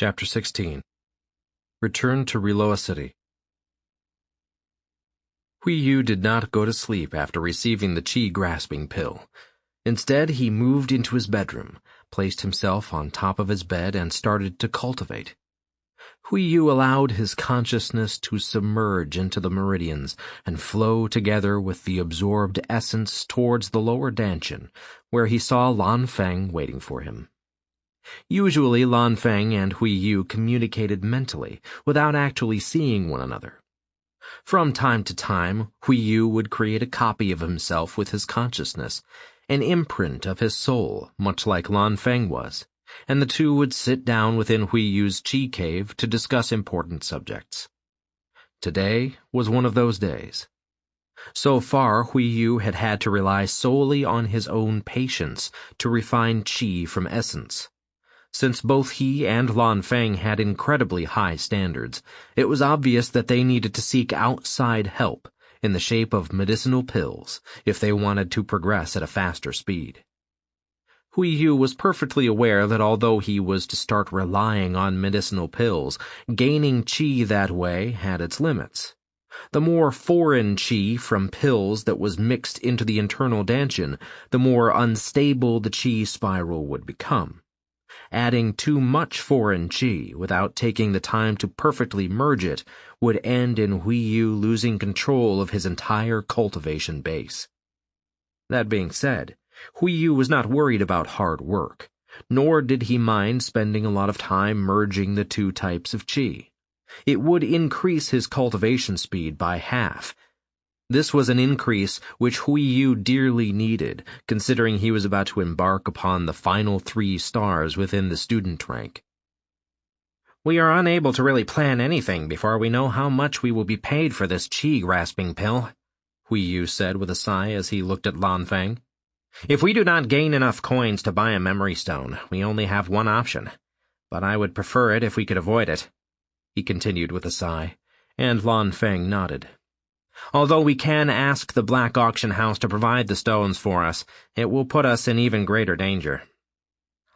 Chapter 16. Return to Reloa City. Hui Yu did not go to sleep after receiving the chi-grasping pill. Instead, he moved into his bedroom, placed himself on top of his bed, and started to cultivate. Hui Yu allowed his consciousness to submerge into the meridians and flow together with the absorbed essence towards the lower dantian, where he saw Lan Feng waiting for him. Usually, Lan Feng and Hui Yu communicated mentally, without actually seeing one another. From time to time, Hui Yu would create a copy of himself with his consciousness, an imprint of his soul, much like Lan Feng was, and the two would sit down within Hui Yu's chi cave to discuss important subjects. Today was one of those days. So far, Hui Yu had had to rely solely on his own patience to refine chi from essence. Since both he and Lan Feng had incredibly high standards, it was obvious that they needed to seek outside help in the shape of medicinal pills if they wanted to progress at a faster speed. Hui Yu was perfectly aware that although he was to start relying on medicinal pills, gaining chi that way had its limits. The more foreign chi from pills that was mixed into the internal dantian, the more unstable the chi spiral would become. Adding too much foreign chi without taking the time to perfectly merge it would end in Hui Yu losing control of his entire cultivation base. That being said, Hui Yu was not worried about hard work, nor did he mind spending a lot of time merging the two types of chi. It would increase his cultivation speed by half. This was an increase which Hui Yu dearly needed, considering he was about to embark upon the final 3 stars within the student rank. We are unable to really plan anything before we know how much we will be paid for this chi-grasping pill, Hui Yu said with a sigh as he looked at Lan Feng. If we do not gain enough coins to buy a memory stone, we only have one option. But I would prefer it if we could avoid it, he continued with a sigh, and Lan Feng nodded. Although we can ask the Black Auction House to provide the stones for us, it will put us in even greater danger.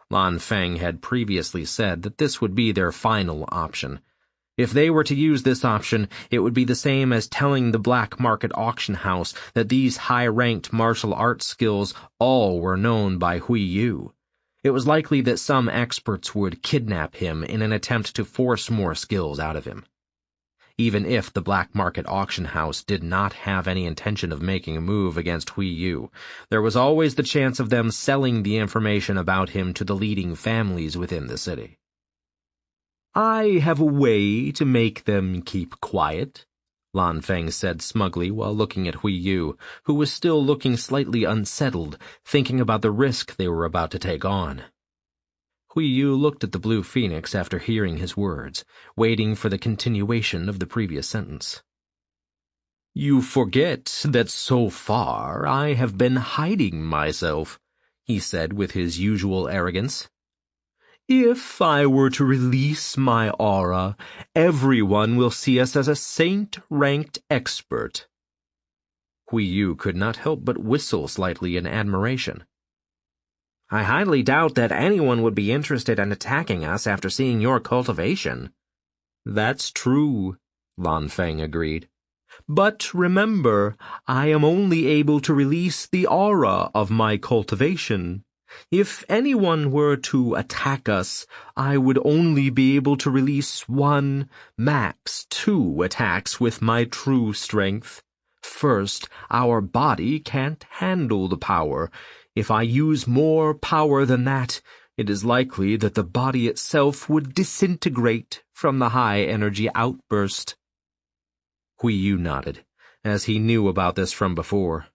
Lan Feng had previously said that this would be their final option. If they were to use this option, it would be the same as telling the Black Market Auction House that these high-ranked martial arts skills all were known by Hui Yu. It was likely that some experts would kidnap him in an attempt to force more skills out of him. Even if the Black Market Auction House did not have any intention of making a move against Hui Yu, there was always the chance of them selling the information about him to the leading families within the city. I have a way to make them keep quiet, Lan Feng said smugly while looking at Hui Yu, who was still looking slightly unsettled, thinking about the risk they were about to take on. Hui Yu looked at the Blue Phoenix after hearing his words, waiting for the continuation of the previous sentence. You forget that so far I have been hiding myself, he said with his usual arrogance. If I were to release my aura, everyone will see us as a saint-ranked expert. Hui Yu could not help but whistle slightly in admiration. I highly doubt that anyone would be interested in attacking us after seeing your cultivation. That's true, Lan Feng agreed. But remember, I am only able to release the aura of my cultivation. If anyone were to attack us, I would only be able to release 1, max 2 attacks with my true strength. First, our body can't handle the power. If I use more power than that, it is likely that the body itself would disintegrate from the high-energy outburst. Hui Yu nodded, as he knew about this from before.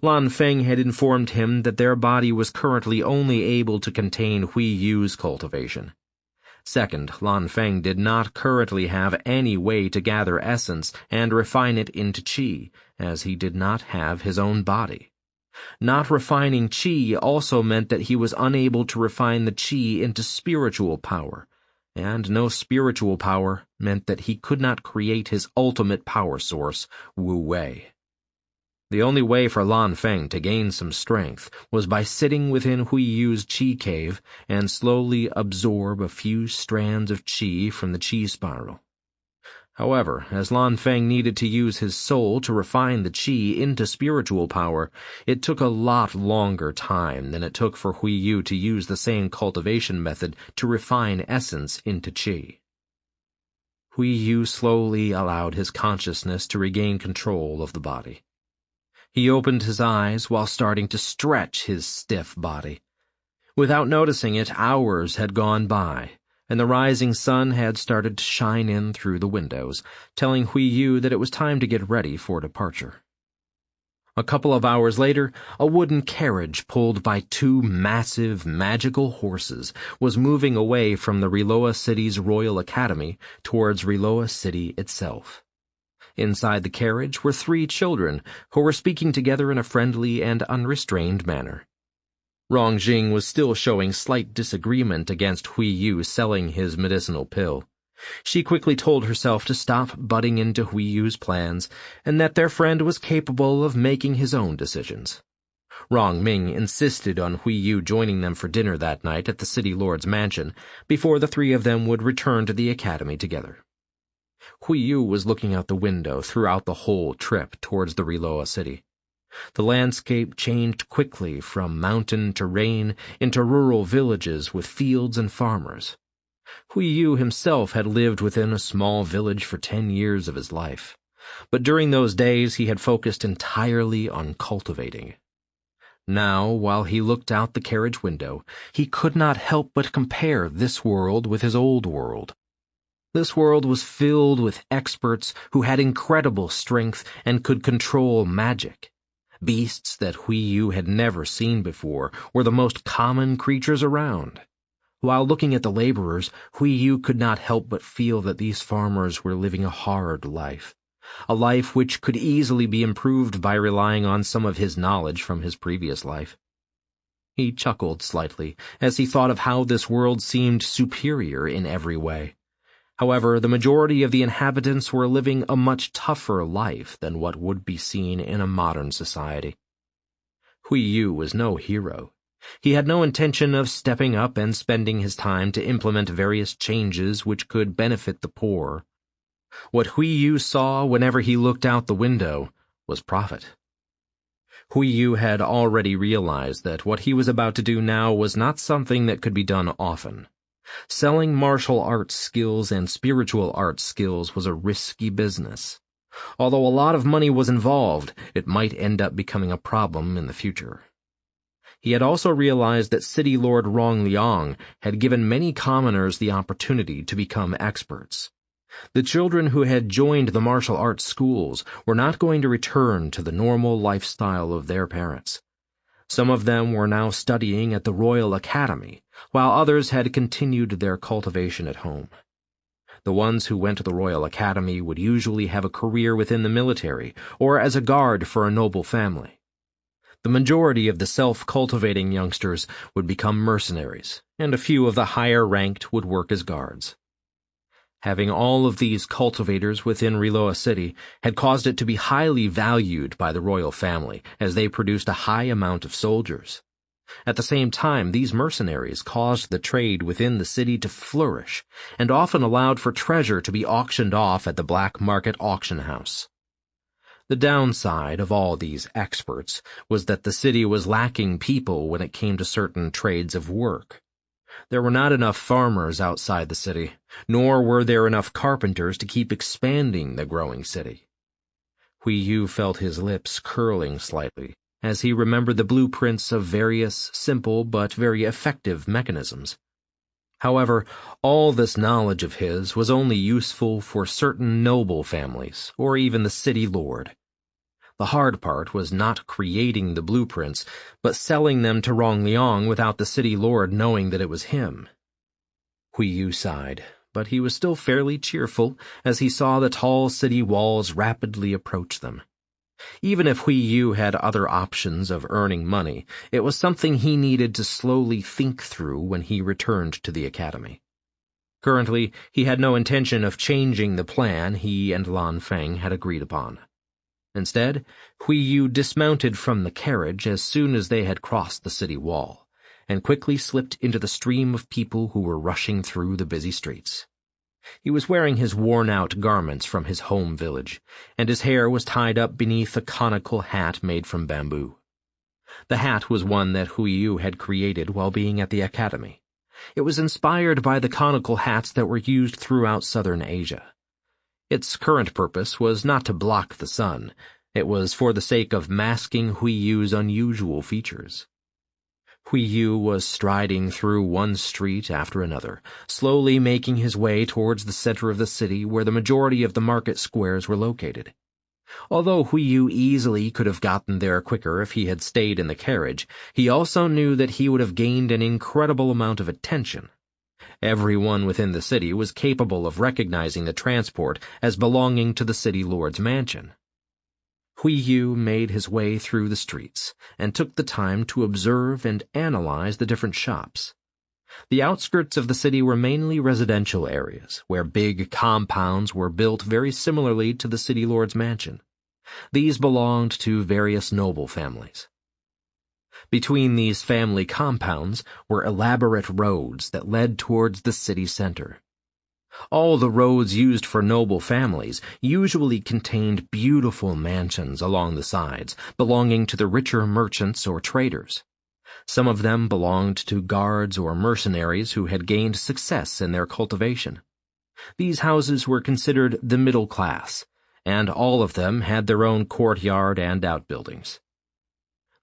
Lan Feng had informed him that their body was currently only able to contain Hui Yu's cultivation. Second, Lan Feng did not currently have any way to gather essence and refine it into chi, as he did not have his own body. Not refining chi also meant that he was unable to refine the chi into spiritual power, and no spiritual power meant that he could not create his ultimate power source, Wu Wei. The only way for Lan Feng to gain some strength was by sitting within Hui Yu's Qi cave and slowly absorb a few strands of Qi from the Qi spiral. However, as Lan Feng needed to use his soul to refine the Qi into spiritual power, it took a lot longer time than it took for Hui Yu to use the same cultivation method to refine essence into Qi. Hui Yu slowly allowed his consciousness to regain control of the body. He opened his eyes while starting to stretch his stiff body. Without noticing it, hours had gone by, and the rising sun had started to shine in through the windows, telling Hui Yu that it was time to get ready for departure. A couple of hours later, a wooden carriage pulled by two massive, magical horses was moving away from the Riloa City's Royal Academy towards Riloa City itself. Inside the carriage were 3 children who were speaking together in a friendly and unrestrained manner. Rong Jing was still showing slight disagreement against Hui Yu selling his medicinal pill. She quickly told herself to stop butting into Hui Yu's plans and that their friend was capable of making his own decisions. Rong Ming insisted on Hui Yu joining them for dinner that night at the city lord's mansion before the 3 of them would return to the academy together. Hui Yu was looking out the window throughout the whole trip towards the Riloa city. The landscape changed quickly from mountain terrain into rural villages with fields and farmers. Hui Yu himself had lived within a small village for 10 years of his life, but during those days he had focused entirely on cultivating. Now, while he looked out the carriage window, he could not help but compare this world with his old world. This world was filled with experts who had incredible strength and could control magic. Beasts that Hui Yu had never seen before were the most common creatures around. While looking at the laborers, Hui Yu could not help but feel that these farmers were living a hard life, a life which could easily be improved by relying on some of his knowledge from his previous life. He chuckled slightly as he thought of how this world seemed superior in every way. However, the majority of the inhabitants were living a much tougher life than what would be seen in a modern society. Hui Yu was no hero. He had no intention of stepping up and spending his time to implement various changes which could benefit the poor. What Hui Yu saw whenever he looked out the window was profit. Hui Yu had already realized that what he was about to do now was not something that could be done often. Selling martial arts skills and spiritual arts skills was a risky business. Although a lot of money was involved, it might end up becoming a problem in the future. He had also realized that City Lord Rong Liang had given many commoners the opportunity to become experts. The children who had joined the martial arts schools were not going to return to the normal lifestyle of their parents. Some of them were now studying at the Royal Academy, while others had continued their cultivation at home. The ones who went to the Royal Academy would usually have a career within the military or as a guard for a noble family. The majority of the self-cultivating youngsters would become mercenaries, and a few of the higher-ranked would work as guards. Having all of these cultivators within Riloa City had caused it to be highly valued by the royal family, as they produced a high amount of soldiers. At the same time, these mercenaries caused the trade within the city to flourish, and often allowed for treasure to be auctioned off at the black market auction house. The downside of all these experts was that the city was lacking people when it came to certain trades of work. There were not enough farmers outside the city, nor were there enough carpenters to keep expanding the growing city. Hui Yu felt his lips curling slightly as he remembered the blueprints of various simple but very effective mechanisms. However, all this knowledge of his was only useful for certain noble families, or even the city lord. The hard part was not creating the blueprints, but selling them to Rong Liang without the city lord knowing that it was him. Hui Yu sighed, but he was still fairly cheerful as he saw the tall city walls rapidly approach them. Even if Hui Yu had other options of earning money, it was something he needed to slowly think through when he returned to the academy. Currently, he had no intention of changing the plan he and Lan Feng had agreed upon. Instead, Hui Yu dismounted from the carriage as soon as they had crossed the city wall, and quickly slipped into the stream of people who were rushing through the busy streets. He was wearing his worn-out garments from his home village, and his hair was tied up beneath a conical hat made from bamboo. The hat was one that Hui Yu had created while being at the academy. It was inspired by the conical hats that were used throughout southern Asia. Its current purpose was not to block the sun. It was for the sake of masking Hui Yu's unusual features. Hui Yu was striding through one street after another, slowly making his way towards the center of the city where the majority of the market squares were located. Although Hui Yu easily could have gotten there quicker if he had stayed in the carriage, he also knew that he would have gained an incredible amount of attention. Everyone within the city was capable of recognizing the transport as belonging to the city lord's mansion. Hui Yu made his way through the streets and took the time to observe and analyze the different shops. The outskirts of the city were mainly residential areas, where big compounds were built very similarly to the city lord's mansion. These belonged to various noble families. Between these family compounds were elaborate roads that led towards the city center. All the roads used for noble families usually contained beautiful mansions along the sides, belonging to the richer merchants or traders. Some of them belonged to guards or mercenaries who had gained success in their cultivation. These houses were considered the middle class, and all of them had their own courtyard and outbuildings.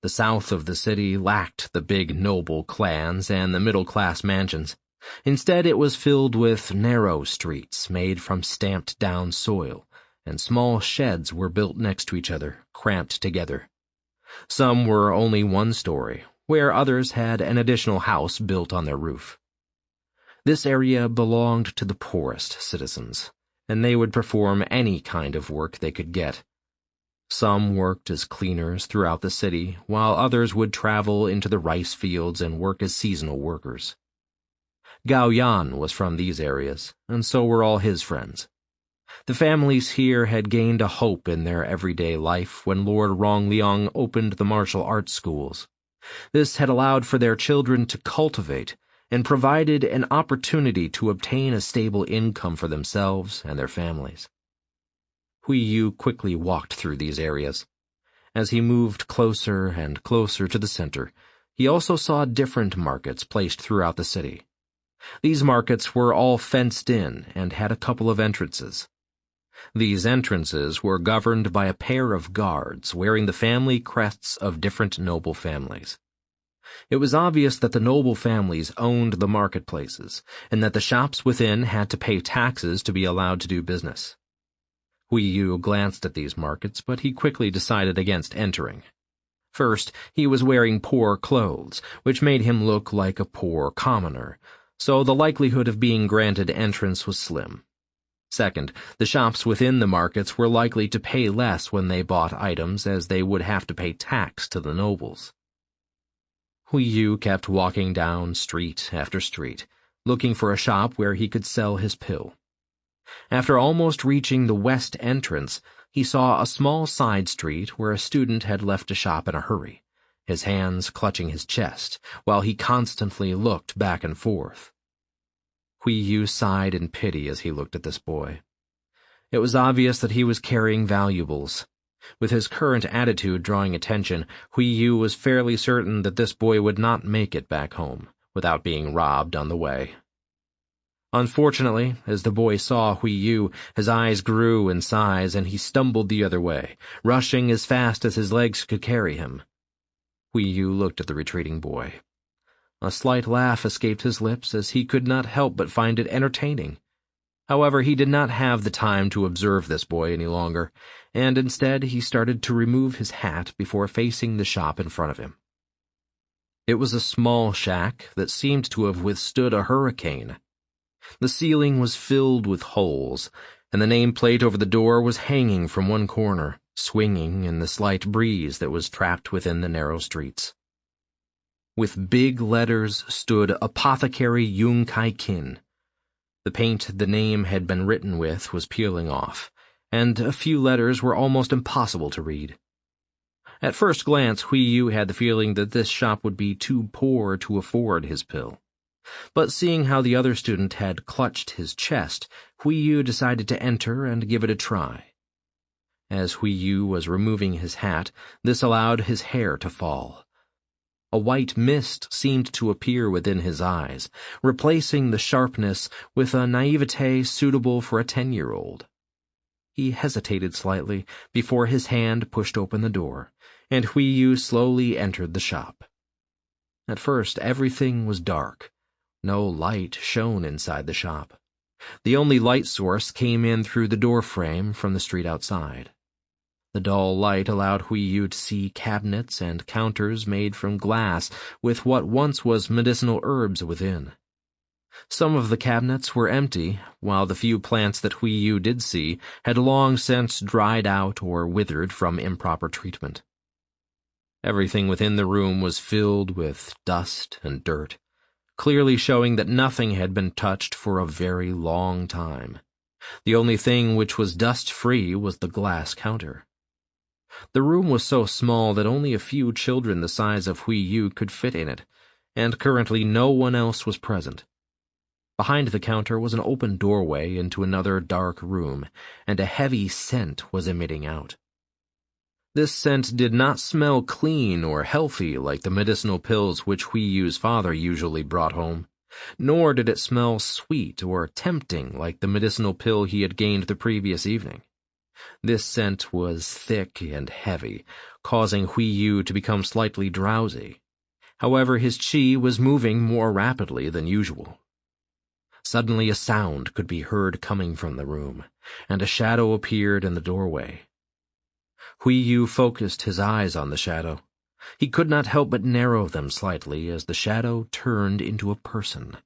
The south of the city lacked the big noble clans and the middle-class mansions. Instead, it was filled with narrow streets made from stamped-down soil, and small sheds were built next to each other, cramped together. Some were only one story, where others had an additional house built on their roof. This area belonged to the poorest citizens, and they would perform any kind of work they could get. Some worked as cleaners throughout the city, while others would travel into the rice fields and work as seasonal workers. Gao Yan was from these areas, and so were all his friends. The families here had gained a hope in their everyday life when Lord Rongliang opened the martial arts schools. This had allowed for their children to cultivate and provided an opportunity to obtain a stable income for themselves and their families. Hui Yu quickly walked through these areas. As he moved closer and closer to the center, he also saw different markets placed throughout the city. These markets were all fenced in and had a couple of entrances. These entrances were governed by a pair of guards wearing the family crests of different noble families. It was obvious that the noble families owned the marketplaces, and that the shops within had to pay taxes to be allowed to do business. Hui Yu glanced at these markets, but he quickly decided against entering. First, he was wearing poor clothes, which made him look like a poor commoner, so the likelihood of being granted entrance was slim. Second, the shops within the markets were likely to pay less when they bought items, as they would have to pay tax to the nobles. Hui Yu kept walking down street after street, looking for a shop where he could sell his pill. After almost reaching the west entrance, he saw a small side street where a student had left a shop in a hurry, his hands clutching his chest, while he constantly looked back and forth. Hui Yu sighed in pity as he looked at this boy. It was obvious that he was carrying valuables. With his current attitude drawing attention, Hui Yu was fairly certain that this boy would not make it back home without being robbed on the way. Unfortunately, as the boy saw Hui Yu, his eyes grew in size and he stumbled the other way, rushing as fast as his legs could carry him. Hui Yu looked at the retreating boy. A slight laugh escaped his lips as he could not help but find it entertaining. However, he did not have the time to observe this boy any longer, and instead he started to remove his hat before facing the shop in front of him. It was a small shack that seemed to have withstood a hurricane. The ceiling was filled with holes, and the nameplate over the door was hanging from one corner, swinging in the slight breeze that was trapped within the narrow streets. With big letters stood Apothecary Yung Kai Kin. The paint the name had been written with was peeling off, and a few letters were almost impossible to read. At first glance, Hui Yu had the feeling that this shop would be too poor to afford his pill. But seeing how the other student had clutched his chest, Hui Yu decided to enter and give it a try. As Hui Yu was removing his hat, this allowed his hair to fall. A white mist seemed to appear within his eyes, replacing the sharpness with a naivete suitable for a 10-year-old. He hesitated slightly before his hand pushed open the door, and Hui Yu slowly entered the shop. At first, everything was dark. No light shone inside the shop. The only light source came in through the door frame from the street outside. The dull light allowed Hui Yu to see cabinets and counters made from glass with what once was medicinal herbs within. Some of the cabinets were empty, while the few plants that Hui Yu did see had long since dried out or withered from improper treatment. Everything within the room was filled with dust and dirt, clearly showing that nothing had been touched for a very long time. The only thing which was dust-free was the glass counter. The room was so small that only a few children the size of Hui Yu could fit in it, and currently no one else was present. Behind the counter was an open doorway into another dark room, and a heavy scent was emitting out. This scent did not smell clean or healthy like the medicinal pills which Hui Yu's father usually brought home, nor did it smell sweet or tempting like the medicinal pill he had gained the previous evening. This scent was thick and heavy, causing Hui Yu to become slightly drowsy. However, his qi was moving more rapidly than usual. Suddenly a sound could be heard coming from the room, and a shadow appeared in the doorway. Hui Yu focused his eyes on the shadow. He could not help but narrow them slightly as the shadow turned into a person.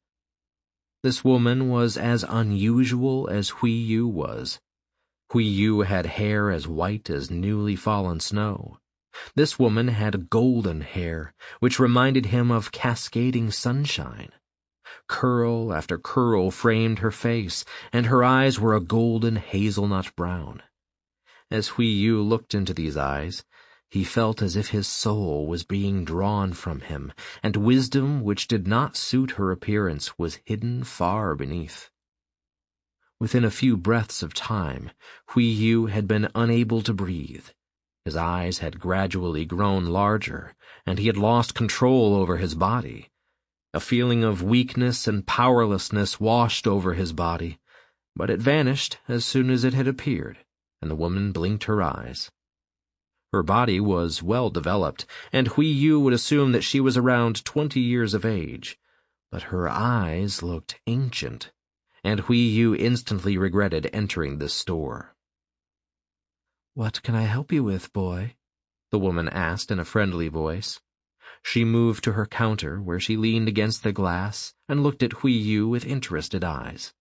This woman was as unusual as Hui Yu was. Hui Yu had hair as white as newly fallen snow. This woman had golden hair, which reminded him of cascading sunshine. Curl after curl framed her face, and her eyes were a golden hazelnut brown. As Hui Yu looked into these eyes, he felt as if his soul was being drawn from him, and wisdom which did not suit her appearance was hidden far beneath. Within a few breaths of time, Hui Yu had been unable to breathe. His eyes had gradually grown larger, and he had lost control over his body. A feeling of weakness and powerlessness washed over his body, but it vanished as soon as it had appeared, and the woman blinked her eyes. Her body was well developed, and Hui Yu would assume that she was around 20 years of age, but her eyes looked ancient, and Hui Yu instantly regretted entering this store. "What can I help you with, boy?" the woman asked in a friendly voice. She moved to her counter, where she leaned against the glass and looked at Hui Yu with interested eyes.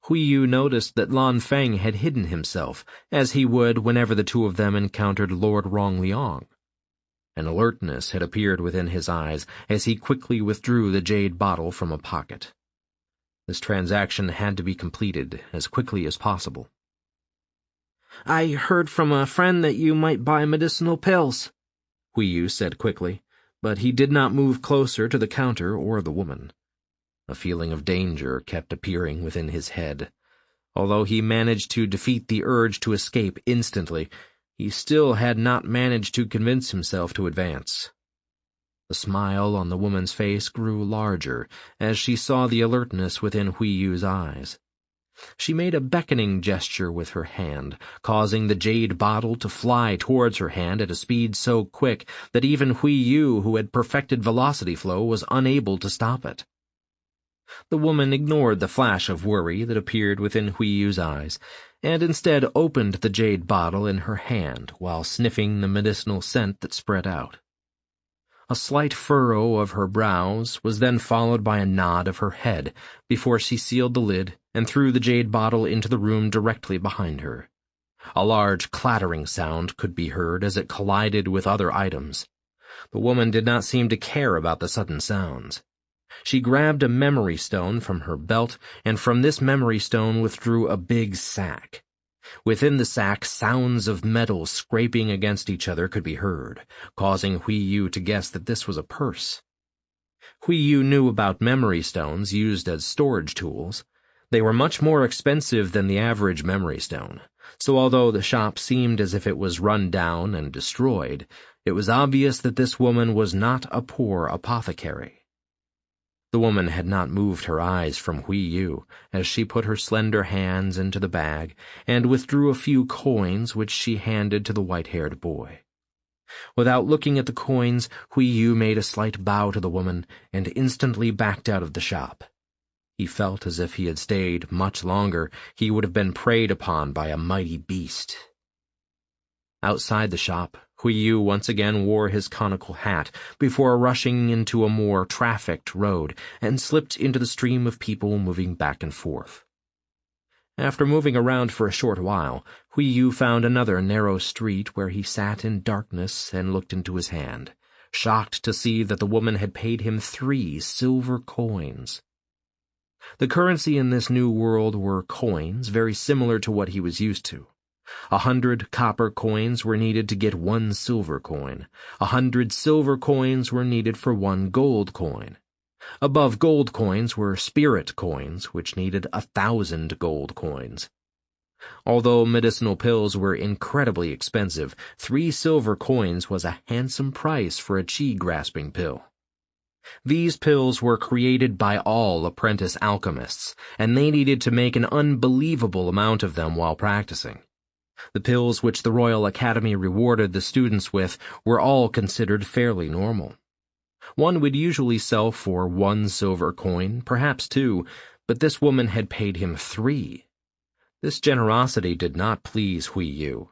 Hui Yu noticed that Lan Feng had hidden himself, as he would whenever the two of them encountered Lord Rongliang. An alertness had appeared within his eyes as he quickly withdrew the jade bottle from a pocket. This transaction had to be completed as quickly as possible. "I heard from a friend that you might buy medicinal pills," Hui Yu said quickly, but he did not move closer to the counter or the woman. A feeling of danger kept appearing within his head. Although he managed to defeat the urge to escape instantly, he still had not managed to convince himself to advance. The smile on the woman's face grew larger as she saw the alertness within Hui Yu's eyes. She made a beckoning gesture with her hand, causing the jade bottle to fly towards her hand at a speed so quick that even Hui Yu, who had perfected velocity flow, was unable to stop it. The woman ignored the flash of worry that appeared within Hui Yu's eyes, and instead opened the jade bottle in her hand while sniffing the medicinal scent that spread out. A slight furrow of her brows was then followed by a nod of her head before she sealed the lid and threw the jade bottle into the room directly behind her. A large clattering sound could be heard as it collided with other items. The woman did not seem to care about the sudden sounds. She grabbed a memory stone from her belt, and from this memory stone withdrew a big sack. Within the sack, sounds of metal scraping against each other could be heard, causing Hui Yu to guess that this was a purse. Hui Yu knew about memory stones used as storage tools. They were much more expensive than the average memory stone, so although the shop seemed as if it was run down and destroyed, it was obvious that this woman was not a poor apothecary. The woman had not moved her eyes from Hui Yu as she put her slender hands into the bag and withdrew a few coins which she handed to the white-haired boy. Without looking at the coins, Hui Yu made a slight bow to the woman and instantly backed out of the shop. He felt as if he had stayed much longer, he would have been preyed upon by a mighty beast. Outside the shop, Hui Yu once again wore his conical hat before rushing into a more trafficked road and slipped into the stream of people moving back and forth. After moving around for a short while, Hui Yu found another narrow street where he sat in darkness and looked into his hand, shocked to see that the woman had paid him 3 silver coins. The currency in this new world were coins, very similar to what he was used to. 100 copper coins were needed to get 1 silver coin. 100 silver coins were needed for 1 gold coin. Above gold coins were spirit coins, which needed 1,000 gold coins. Although medicinal pills were incredibly expensive, 3 silver coins was a handsome price for a chi-grasping pill. These pills were created by all apprentice alchemists, and they needed to make an unbelievable amount of them while practicing. The pills which the Royal Academy rewarded the students with were all considered fairly normal. One would usually sell for 1 silver coin, perhaps 2, but this woman had paid him 3. This generosity did not please Hui Yu.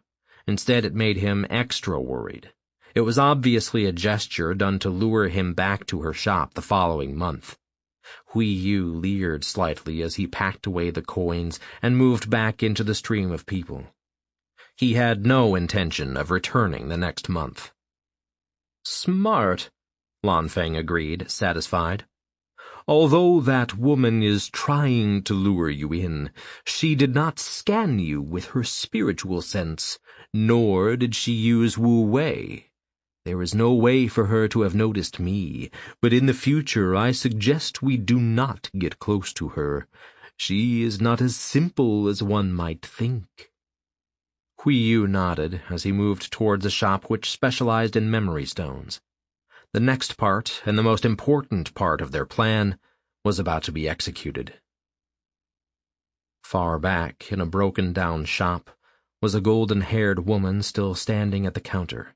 Instead, it made him extra worried. It was obviously a gesture done to lure him back to her shop the following month. Hui Yu leered slightly as he packed away the coins and moved back into the stream of people. He had no intention of returning the next month. "Smart," Lanfeng agreed, satisfied. "Although that woman is trying to lure you in, she did not scan you with her spiritual sense, nor did she use Wu Wei. There is no way for her to have noticed me, but in the future I suggest we do not get close to her. She is not as simple as one might think." Hui Yu nodded as he moved towards a shop which specialized in memory stones. The next part, and the most important part of their plan, was about to be executed. Far back, in a broken-down shop, was a golden-haired woman still standing at the counter.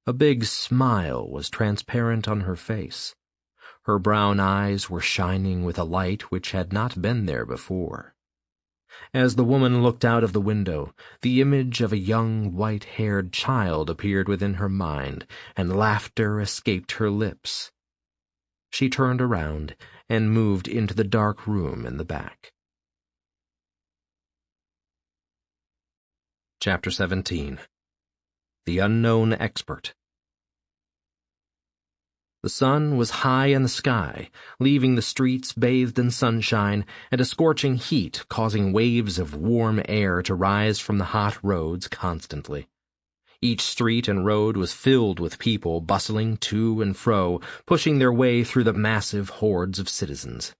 A big smile was transparent on her face. Her brown eyes were shining with a light which had not been there before. As the woman looked out of the window, the image of a young, white-haired child appeared within her mind, and laughter escaped her lips. She turned around and moved into the dark room in the back. Chapter 17. The Unknown Expert. The sun was high in the sky, leaving the streets bathed in sunshine and a scorching heat causing waves of warm air to rise from the hot roads constantly. Each street and road was filled with people bustling to and fro, pushing their way through the massive hordes of citizens.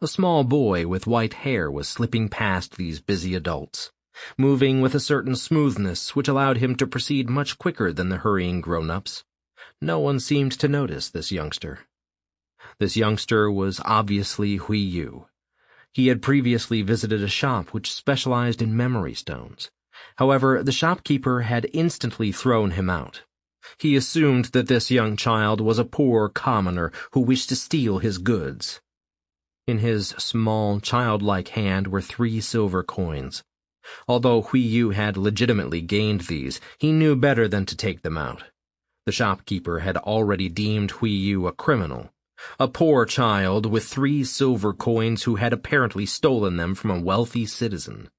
A small boy with white hair was slipping past these busy adults, moving with a certain smoothness which allowed him to proceed much quicker than the hurrying grown-ups. No one seemed to notice this youngster. This youngster was obviously Hui Yu. He had previously visited a shop which specialized in memory stones. However, the shopkeeper had instantly thrown him out. He assumed that this young child was a poor commoner who wished to steal his goods. In his small, childlike hand were 3 silver coins. Although Hui Yu had legitimately gained these, he knew better than to take them out. The shopkeeper had already deemed Hui Yu a criminal, a poor child with 3 silver coins who had apparently stolen them from a wealthy citizen.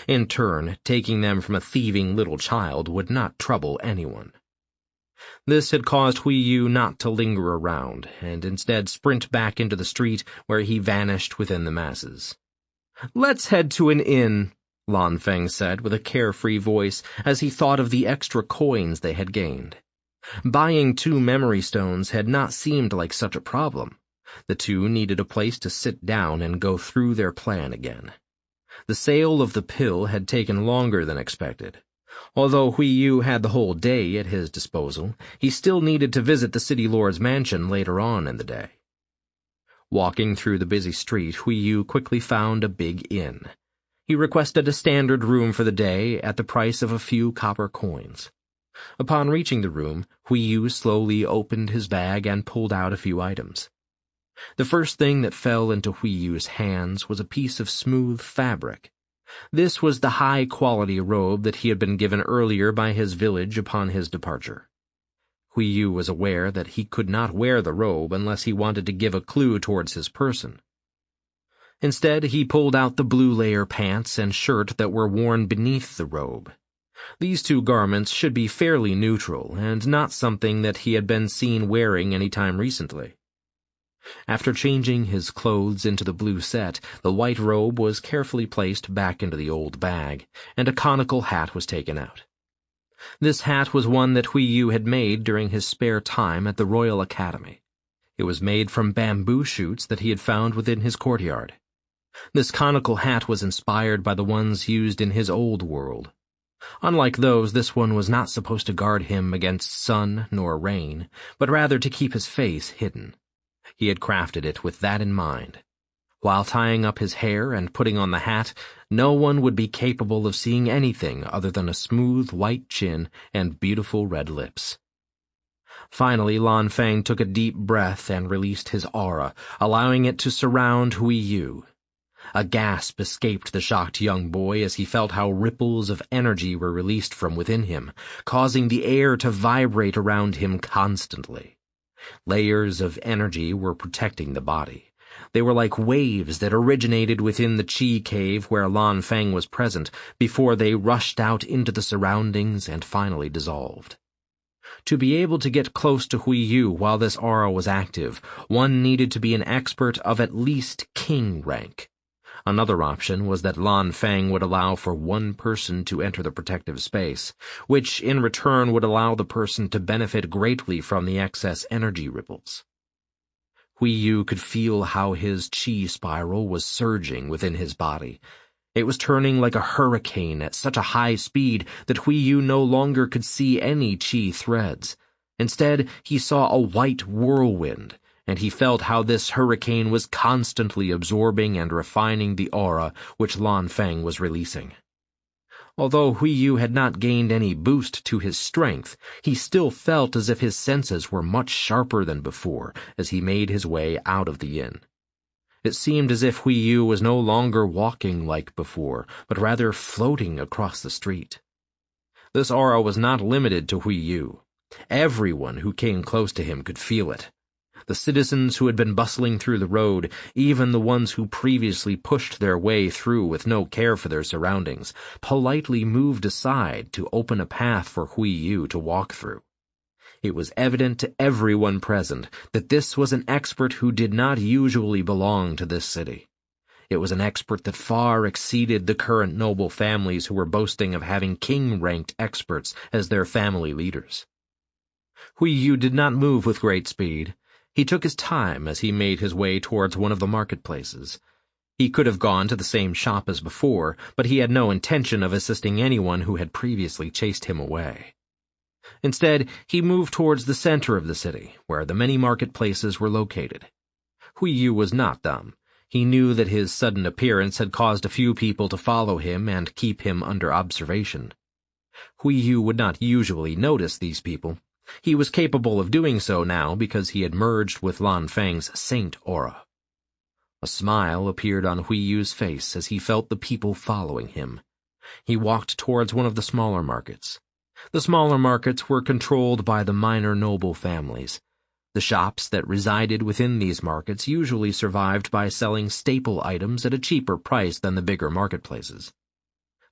In turn, taking them from a thieving little child would not trouble anyone. This had caused Hui Yu not to linger around, and instead sprint back into the street where he vanished within the masses. "Let's head to an inn," Lan Feng said with a carefree voice as he thought of the extra coins they had gained. Buying 2 memory stones had not seemed like such a problem. The two needed a place to sit down and go through their plan again. The sale of the pill had taken longer than expected. Although Hui Yu had the whole day at his disposal, he still needed to visit the city lord's mansion later on in the day. Walking through the busy street, Hui Yu quickly found a big inn. He requested a standard room for the day at the price of a few copper coins. Upon reaching the room, Hui Yu slowly opened his bag and pulled out a few items. The first thing that fell into Hui Yu's hands was a piece of smooth fabric. This was the high-quality robe that he had been given earlier by his village upon his departure. Hui Yu was aware that he could not wear the robe unless he wanted to give a clue towards his person. Instead, he pulled out the blue layer pants and shirt that were worn beneath the robe. These 2 garments should be fairly neutral, and not something that he had been seen wearing any time recently. After changing his clothes into the blue set, the white robe was carefully placed back into the old bag, and a conical hat was taken out. This hat was one that Hui Yu had made during his spare time at the Royal Academy. It was made from bamboo shoots that he had found within his courtyard. This conical hat was inspired by the ones used in his old world. Unlike those, this one was not supposed to guard him against sun nor rain, but rather to keep his face hidden. He had crafted it with that in mind. While tying up his hair and putting on the hat, no one would be capable of seeing anything other than a smooth white chin and beautiful red lips. Finally, Lan Feng took a deep breath and released his aura, allowing it to surround Hui Yu. A gasp escaped the shocked young boy as he felt how ripples of energy were released from within him, causing the air to vibrate around him constantly. Layers of energy were protecting the body. They were like waves that originated within the Qi cave where Lan Feng was present before they rushed out into the surroundings and finally dissolved. To be able to get close to Hui Yu while this aura was active, one needed to be an expert of at least king rank. Another option was that Lan Feng would allow for one person to enter the protective space, which in return would allow the person to benefit greatly from the excess energy ripples. Hui Yu could feel how his qi spiral was surging within his body. It was turning like a hurricane at such a high speed that Hui Yu no longer could see any qi threads. Instead, he saw a white whirlwind, and he felt how this hurricane was constantly absorbing and refining the aura which Lan Feng was releasing. Although Hui Yu had not gained any boost to his strength, he still felt as if his senses were much sharper than before as he made his way out of the inn. It seemed as if Hui Yu was no longer walking like before, but rather floating across the street. This aura was not limited to Hui Yu. Everyone who came close to him could feel it. The citizens who had been bustling through the road, even the ones who previously pushed their way through with no care for their surroundings, politely moved aside to open a path for Hui Yu to walk through. It was evident to everyone present that this was an expert who did not usually belong to this city. It was an expert that far exceeded the current noble families who were boasting of having king-ranked experts as their family leaders. Hui Yu did not move with great speed. He took his time as he made his way towards one of the marketplaces. He could have gone to the same shop as before, but he had no intention of assisting anyone who had previously chased him away. Instead, he moved towards the center of the city, where the many marketplaces were located. Hui Yu was not dumb. He knew that his sudden appearance had caused a few people to follow him and keep him under observation. Hui Yu would not usually notice these people. He was capable of doing so now because he had merged with Lan Feng's saint aura. A smile appeared on Hui Yu's face as he felt the people following him. He walked towards one of the smaller markets. The smaller markets were controlled by the minor noble families. The shops that resided within these markets usually survived by selling staple items at a cheaper price than the bigger marketplaces.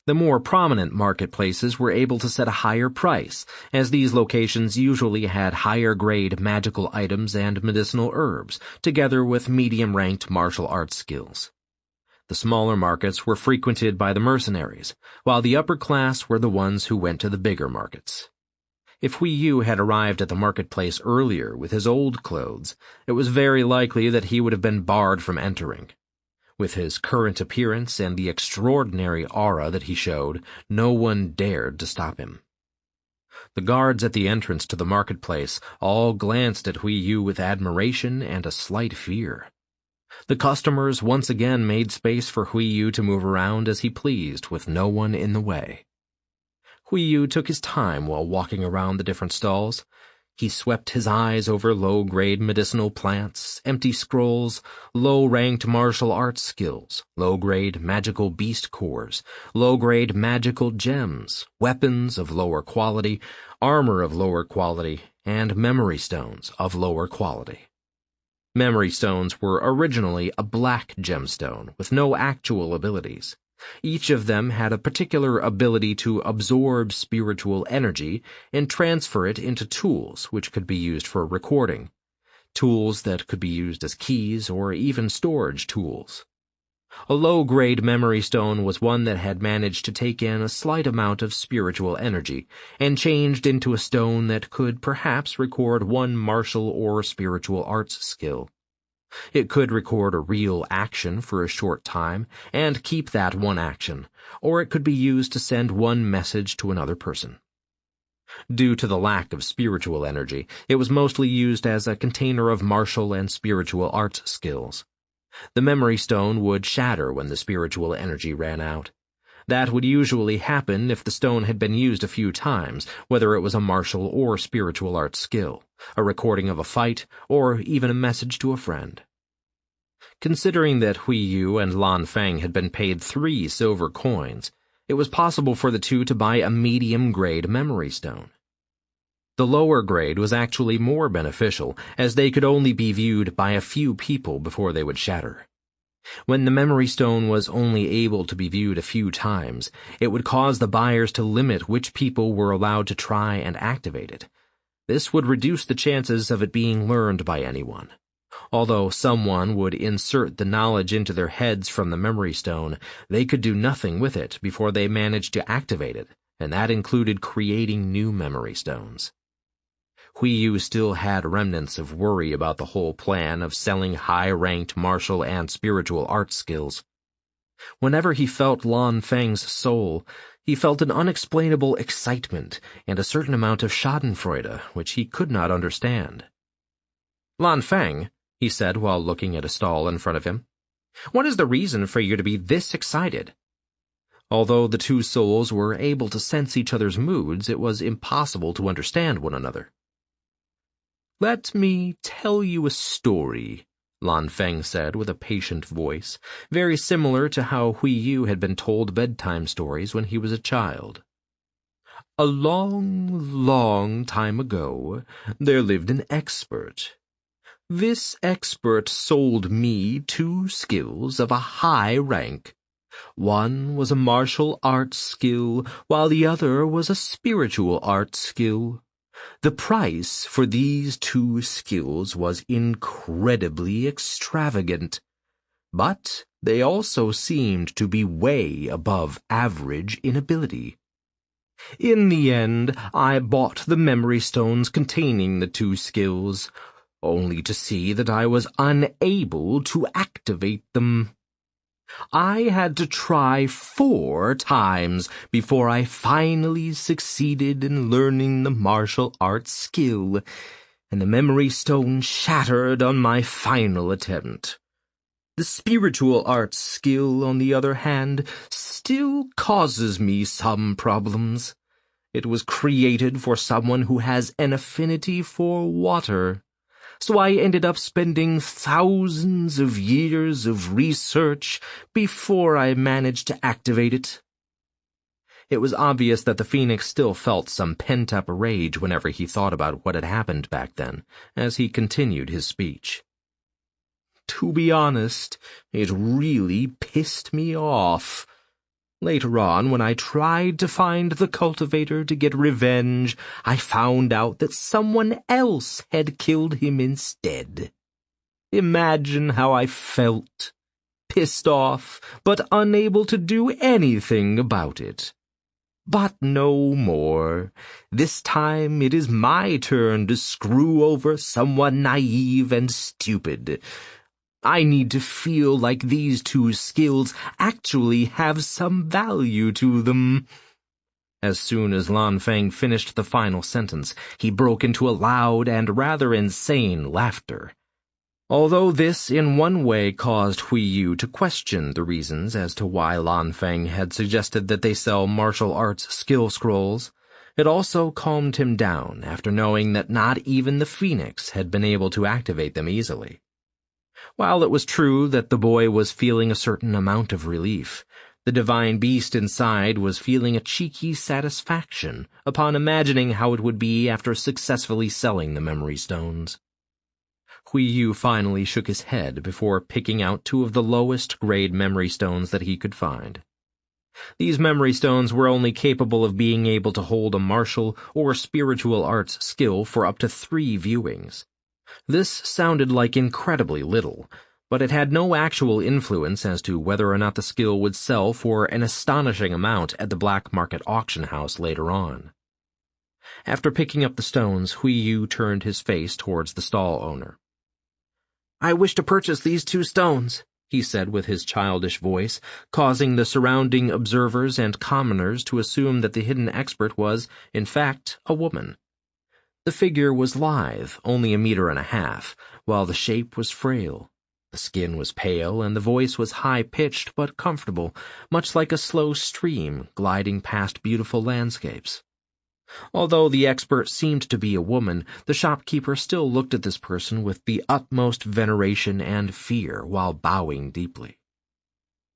The more prominent marketplaces were able to set a higher price, as these locations usually had higher-grade magical items and medicinal herbs, together with medium-ranked martial arts skills. The smaller markets were frequented by the mercenaries, while the upper class were the ones who went to the bigger markets. If Hui Yu had arrived at the marketplace earlier with his old clothes, it was very likely that he would have been barred from entering. With his current appearance and the extraordinary aura that he showed, no one dared to stop him. The guards at the entrance to the marketplace all glanced at Hui Yu with admiration and a slight fear. The customers once again made space for Hui Yu to move around as he pleased, with no one in the way. Hui Yu took his time while walking around the different stalls. He swept his eyes over low-grade medicinal plants, empty scrolls, low-ranked martial arts skills, low-grade magical beast cores, low-grade magical gems, weapons of lower quality, armor of lower quality, and memory stones of lower quality. Memory stones were originally a black gemstone with no actual abilities. Each of them had a particular ability to absorb spiritual energy and transfer it into tools which could be used for recording, tools that could be used as keys or even storage tools. A low-grade memory stone was one that had managed to take in a slight amount of spiritual energy and changed into a stone that could perhaps record one martial or spiritual arts skill. It could record a real action for a short time and keep that one action, or it could be used to send one message to another person. Due to the lack of spiritual energy, it was mostly used as a container of martial and spiritual arts skills. The memory stone would shatter when the spiritual energy ran out. That would usually happen if the stone had been used a few times, whether it was a martial or spiritual arts skill, a recording of a fight, or even a message to a friend. Considering that Hui Yu and Lan Feng had been paid 3 silver coins, it was possible for the two to buy a medium-grade memory stone. The lower grade was actually more beneficial, as they could only be viewed by a few people before they would shatter. When the memory stone was only able to be viewed a few times, it would cause the buyers to limit which people were allowed to try and activate it. This would reduce the chances of it being learned by anyone. Although someone would insert the knowledge into their heads from the memory stone, they could do nothing with it before they managed to activate it, and that included creating new memory stones. Hui Yu still had remnants of worry about the whole plan of selling high-ranked martial and spiritual arts skills. Whenever he felt Lan Feng's soul, he felt an unexplainable excitement and a certain amount of schadenfreude which he could not understand. "Lan Feng," he said while looking at a stall in front of him, "what is the reason for you to be this excited?" Although the two souls were able to sense each other's moods, it was impossible to understand one another. "Let me tell you a story," Lan Feng said with a patient voice, very similar to how Hui Yu had been told bedtime stories when he was a child. "A long, long time ago, there lived an expert. This expert sold me 2 skills of a high rank. One was a martial arts skill, while the other was a spiritual arts skill. The price for these 2 skills was incredibly extravagant, but they also seemed to be way above average in ability. In the end, I bought the memory stones containing the 2 skills, only to see that I was unable to activate them. I had to try 4 times before I finally succeeded in learning the martial arts skill, and the memory stone shattered on my final attempt. The spiritual arts skill, on the other hand, still causes me some problems. It was created for someone who has an affinity for water. So I ended up spending thousands of years of research before I managed to activate it." It was obvious that the Phoenix still felt some pent-up rage whenever he thought about what had happened back then, as he continued his speech. "To be honest, it really pissed me off. Later on, when I tried to find the cultivator to get revenge, I found out that someone else had killed him instead. Imagine how I felt. pissed off, but unable to do anything about it. But no more. This time it is my turn to screw over someone naive and stupid. I need to feel like these two skills actually have some value to them." As soon as Lan Feng finished the final sentence, he broke into a loud and rather insane laughter. Although this in one way caused Hui Yu to question the reasons as to why Lan Feng had suggested that they sell martial arts skill scrolls, it also calmed him down after knowing that not even the Phoenix had been able to activate them easily. While it was true that the boy was feeling a certain amount of relief, the divine beast inside was feeling a cheeky satisfaction upon imagining how it would be after successfully selling the memory stones. Hui Yu finally shook his head before picking out two of the lowest-grade memory stones that he could find. These memory stones were only capable of being able to hold a martial or spiritual arts skill for up to 3 viewings. This sounded like incredibly little, but it had no actual influence as to whether or not the skill would sell for an astonishing amount at the black market auction house later on. After picking up the stones, Hui Yu turned his face towards the stall owner. "I wish to purchase these 2 stones," he said with his childish voice, causing the surrounding observers and commoners to assume that the hidden expert was, in fact, a woman. The figure was lithe, only 1.5 meters, while the shape was frail. The skin was pale, and the voice was high-pitched but comfortable, much like a slow stream gliding past beautiful landscapes. Although the expert seemed to be a woman, the shopkeeper still looked at this person with the utmost veneration and fear while bowing deeply.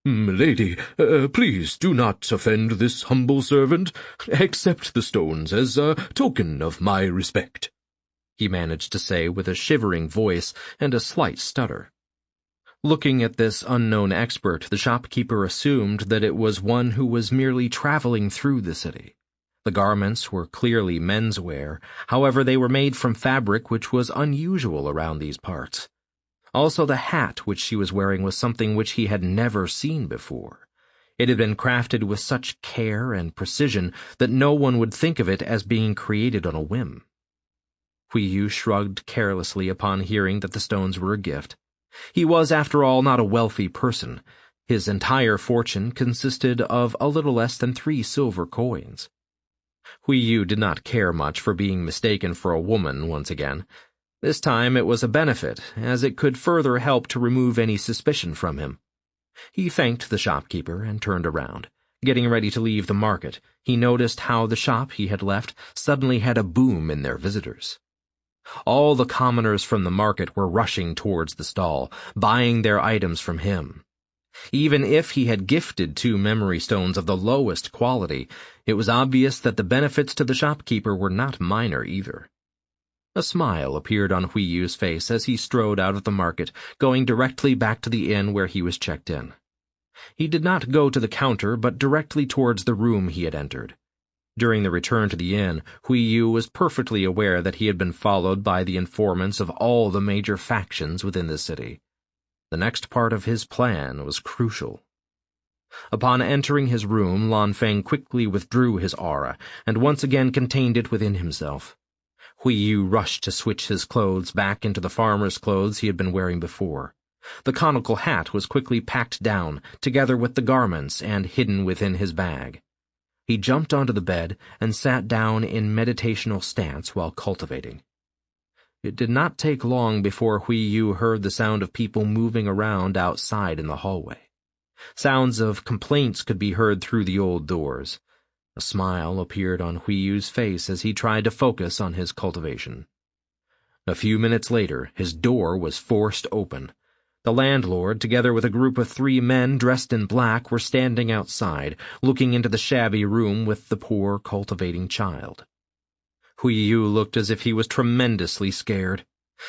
"Lady, please do not offend this humble servant. Accept the stones as a token of my respect," he managed to say with a shivering voice and a slight stutter. Looking at this unknown expert, the shopkeeper assumed that it was one who was merely traveling through the city. The garments were clearly menswear, however they were made from fabric which was unusual around these parts. Also the hat which she was wearing was something which he had never seen before. It had been crafted with such care and precision that no one would think of it as being created on a whim. Hui Yu shrugged carelessly upon hearing that the stones were a gift. He was, after all, not a wealthy person. His entire fortune consisted of a little less than 3 silver coins. Hui Yu did not care much for being mistaken for a woman once again. This time it was a benefit, as it could further help to remove any suspicion from him. He thanked the shopkeeper and turned around. Getting ready to leave the market, he noticed how the shop he had left suddenly had a boom in their visitors. All the commoners from the market were rushing towards the stall, buying their items from him. Even if he had gifted 2 memory stones of the lowest quality, it was obvious that the benefits to the shopkeeper were not minor either. A smile appeared on Hui Yu's face as he strode out of the market, going directly back to the inn where he was checked in. He did not go to the counter, but directly towards the room he had entered. During the return to the inn, Hui Yu was perfectly aware that he had been followed by the informants of all the major factions within the city. The next part of his plan was crucial. Upon entering his room, Lan Feng quickly withdrew his aura, and once again contained it within himself. Hui Yu rushed to switch his clothes back into the farmer's clothes he had been wearing before. The conical hat was quickly packed down, together with the garments, and hidden within his bag. He jumped onto the bed and sat down in meditational stance while cultivating. It did not take long before Hui Yu heard the sound of people moving around outside in the hallway. Sounds of complaints could be heard through the old doors. A smile appeared on Hui Yu's face as he tried to focus on his cultivation. A few minutes later, his door was forced open. The landlord, together with a group of 3 men dressed in black, were standing outside, looking into the shabby room with the poor cultivating child. Hui Yu looked as if he was tremendously scared.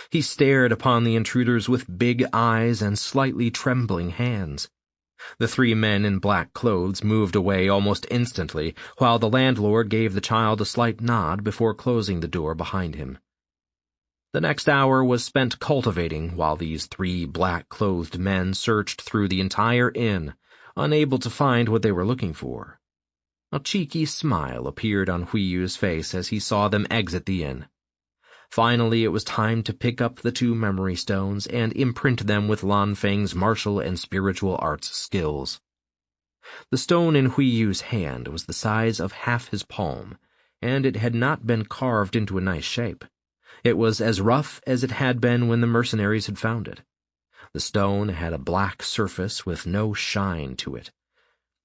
He stared upon the intruders with big eyes and slightly trembling hands. The 3 men in black clothes moved away almost instantly, while the landlord gave the child a slight nod before closing the door behind him. The next hour was spent cultivating while these three black-clothed men searched through the entire inn, unable to find what they were looking for. A cheeky smile appeared on Huiyu's face as he saw them exit the inn. Finally, it was time to pick up the 2 memory stones and imprint them with Lan Feng's martial and spiritual arts skills. The stone in Huiyu's hand was the size of half his palm, and it had not been carved into a nice shape. It was as rough as it had been when the mercenaries had found it. The stone had a black surface with no shine to it.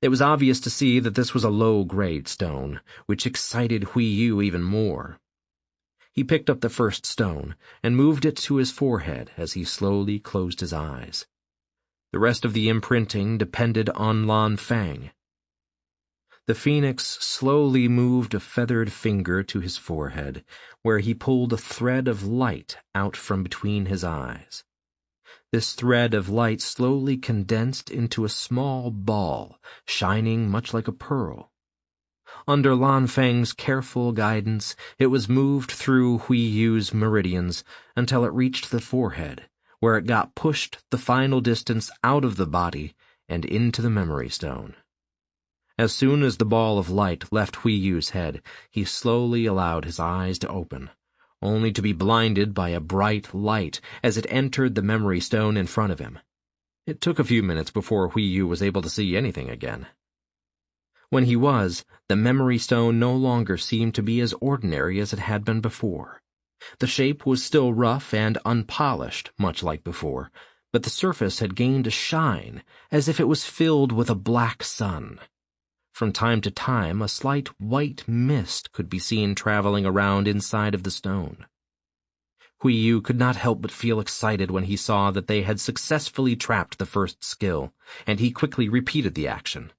It was obvious to see that this was a low-grade stone, which excited Huiyu even more. He picked up the first stone and moved it to his forehead as he slowly closed his eyes. The rest of the imprinting depended on Lan Feng. The phoenix slowly moved a feathered finger to his forehead, where he pulled a thread of light out from between his eyes. This thread of light slowly condensed into a small ball, shining much like a pearl. Under Lan Feng's careful guidance, it was moved through Huiyu's meridians until it reached the forehead, where it got pushed the final distance out of the body and into the memory stone. As soon as the ball of light left Huiyu's head, he slowly allowed his eyes to open, only to be blinded by a bright light as it entered the memory stone in front of him. It took a few minutes before Huiyu was able to see anything again. When he was, the memory stone no longer seemed to be as ordinary as it had been before. The shape was still rough and unpolished, much like before, but the surface had gained a shine, as if it was filled with a black sun. From time to time, a slight white mist could be seen traveling around inside of the stone. Huiyu could not help but feel excited when he saw that they had successfully trapped the first skill, and he quickly repeated the action.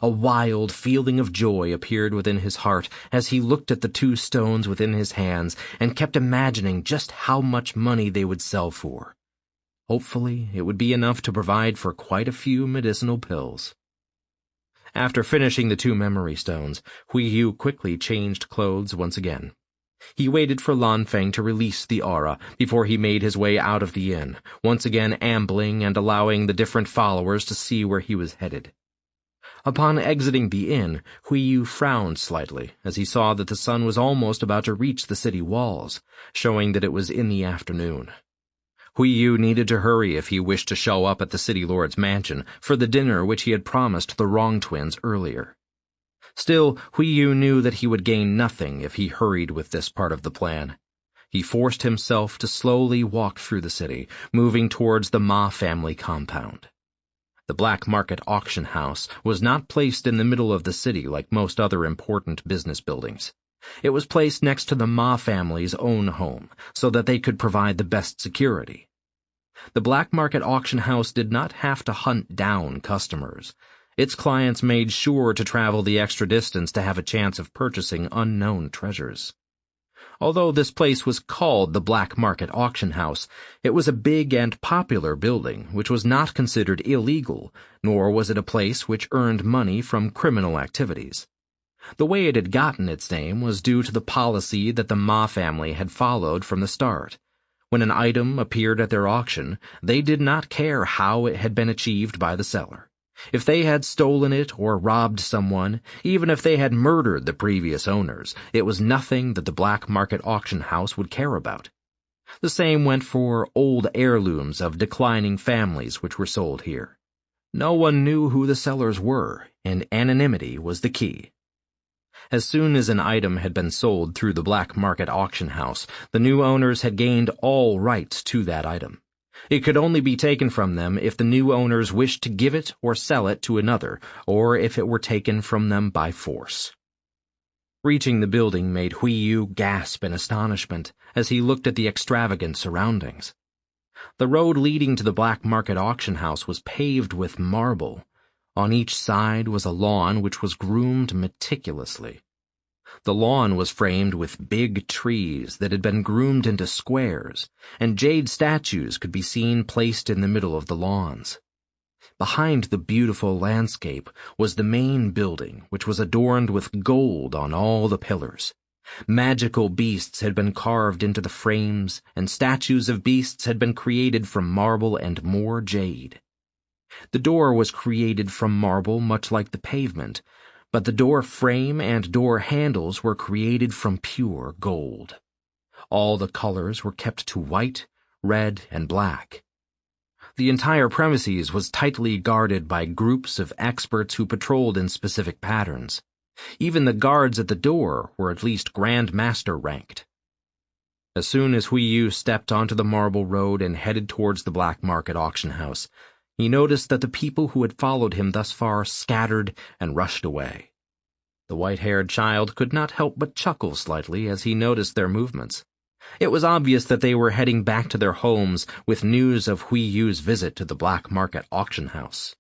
A wild feeling of joy appeared within his heart as he looked at the 2 stones within his hands and kept imagining just how much money they would sell for. Hopefully, it would be enough to provide for quite a few medicinal pills. After finishing the 2 memory stones, Huiyu quickly changed clothes once again. He waited for Lan Feng to release the aura before he made his way out of the inn, once again ambling and allowing the different followers to see where he was headed. Upon exiting the inn, Huiyu frowned slightly as he saw that the sun was almost about to reach the city walls, showing that it was in the afternoon. Huiyu needed to hurry if he wished to show up at the city lord's mansion for the dinner which he had promised the Wrong twins earlier. Still, Huiyu knew that he would gain nothing if he hurried with this part of the plan. He forced himself to slowly walk through the city, moving towards the Ma family compound. The black market auction house was not placed in the middle of the city like most other important business buildings. It was placed next to the Ma family's own home, so that they could provide the best security. The black market auction house did not have to hunt down customers. Its clients made sure to travel the extra distance to have a chance of purchasing unknown treasures. Although this place was called the Black Market Auction House, it was a big and popular building which was not considered illegal, nor was it a place which earned money from criminal activities. The way it had gotten its name was due to the policy that the Ma family had followed from the start. When an item appeared at their auction, they did not care how it had been achieved by the seller. If they had stolen it or robbed someone, even if they had murdered the previous owners, it was nothing that the black market auction house would care about. The same went for old heirlooms of declining families which were sold here. No one knew who the sellers were, and anonymity was the key. As soon as an item had been sold through the black market auction house, the new owners had gained all rights to that item. It could only be taken from them if the new owners wished to give it or sell it to another, or if it were taken from them by force. Reaching the building made Huiyu gasp in astonishment as he looked at the extravagant surroundings. The road leading to the black market auction house was paved with marble. On each side was a lawn which was groomed meticulously. The lawn was framed with big trees that had been groomed into squares, and jade statues could be seen placed in the middle of the lawns. Behind the beautiful landscape was the main building, which was adorned with gold on all the pillars. Magical beasts had been carved into the frames, and statues of beasts had been created from marble and more jade. The door was created from marble much like the pavement, but the door frame and door handles were created from pure gold. All the colors were kept to white, red, and black. The entire premises was tightly guarded by groups of experts who patrolled in specific patterns. Even the guards at the door were at least Grand Master ranked. As soon as Hui Yu stepped onto the marble road and headed towards the black market auction house, he noticed that the people who had followed him thus far scattered and rushed away. The white-haired child could not help but chuckle slightly as he noticed their movements. It was obvious that they were heading back to their homes with news of Hui Yu's visit to the black market auction house.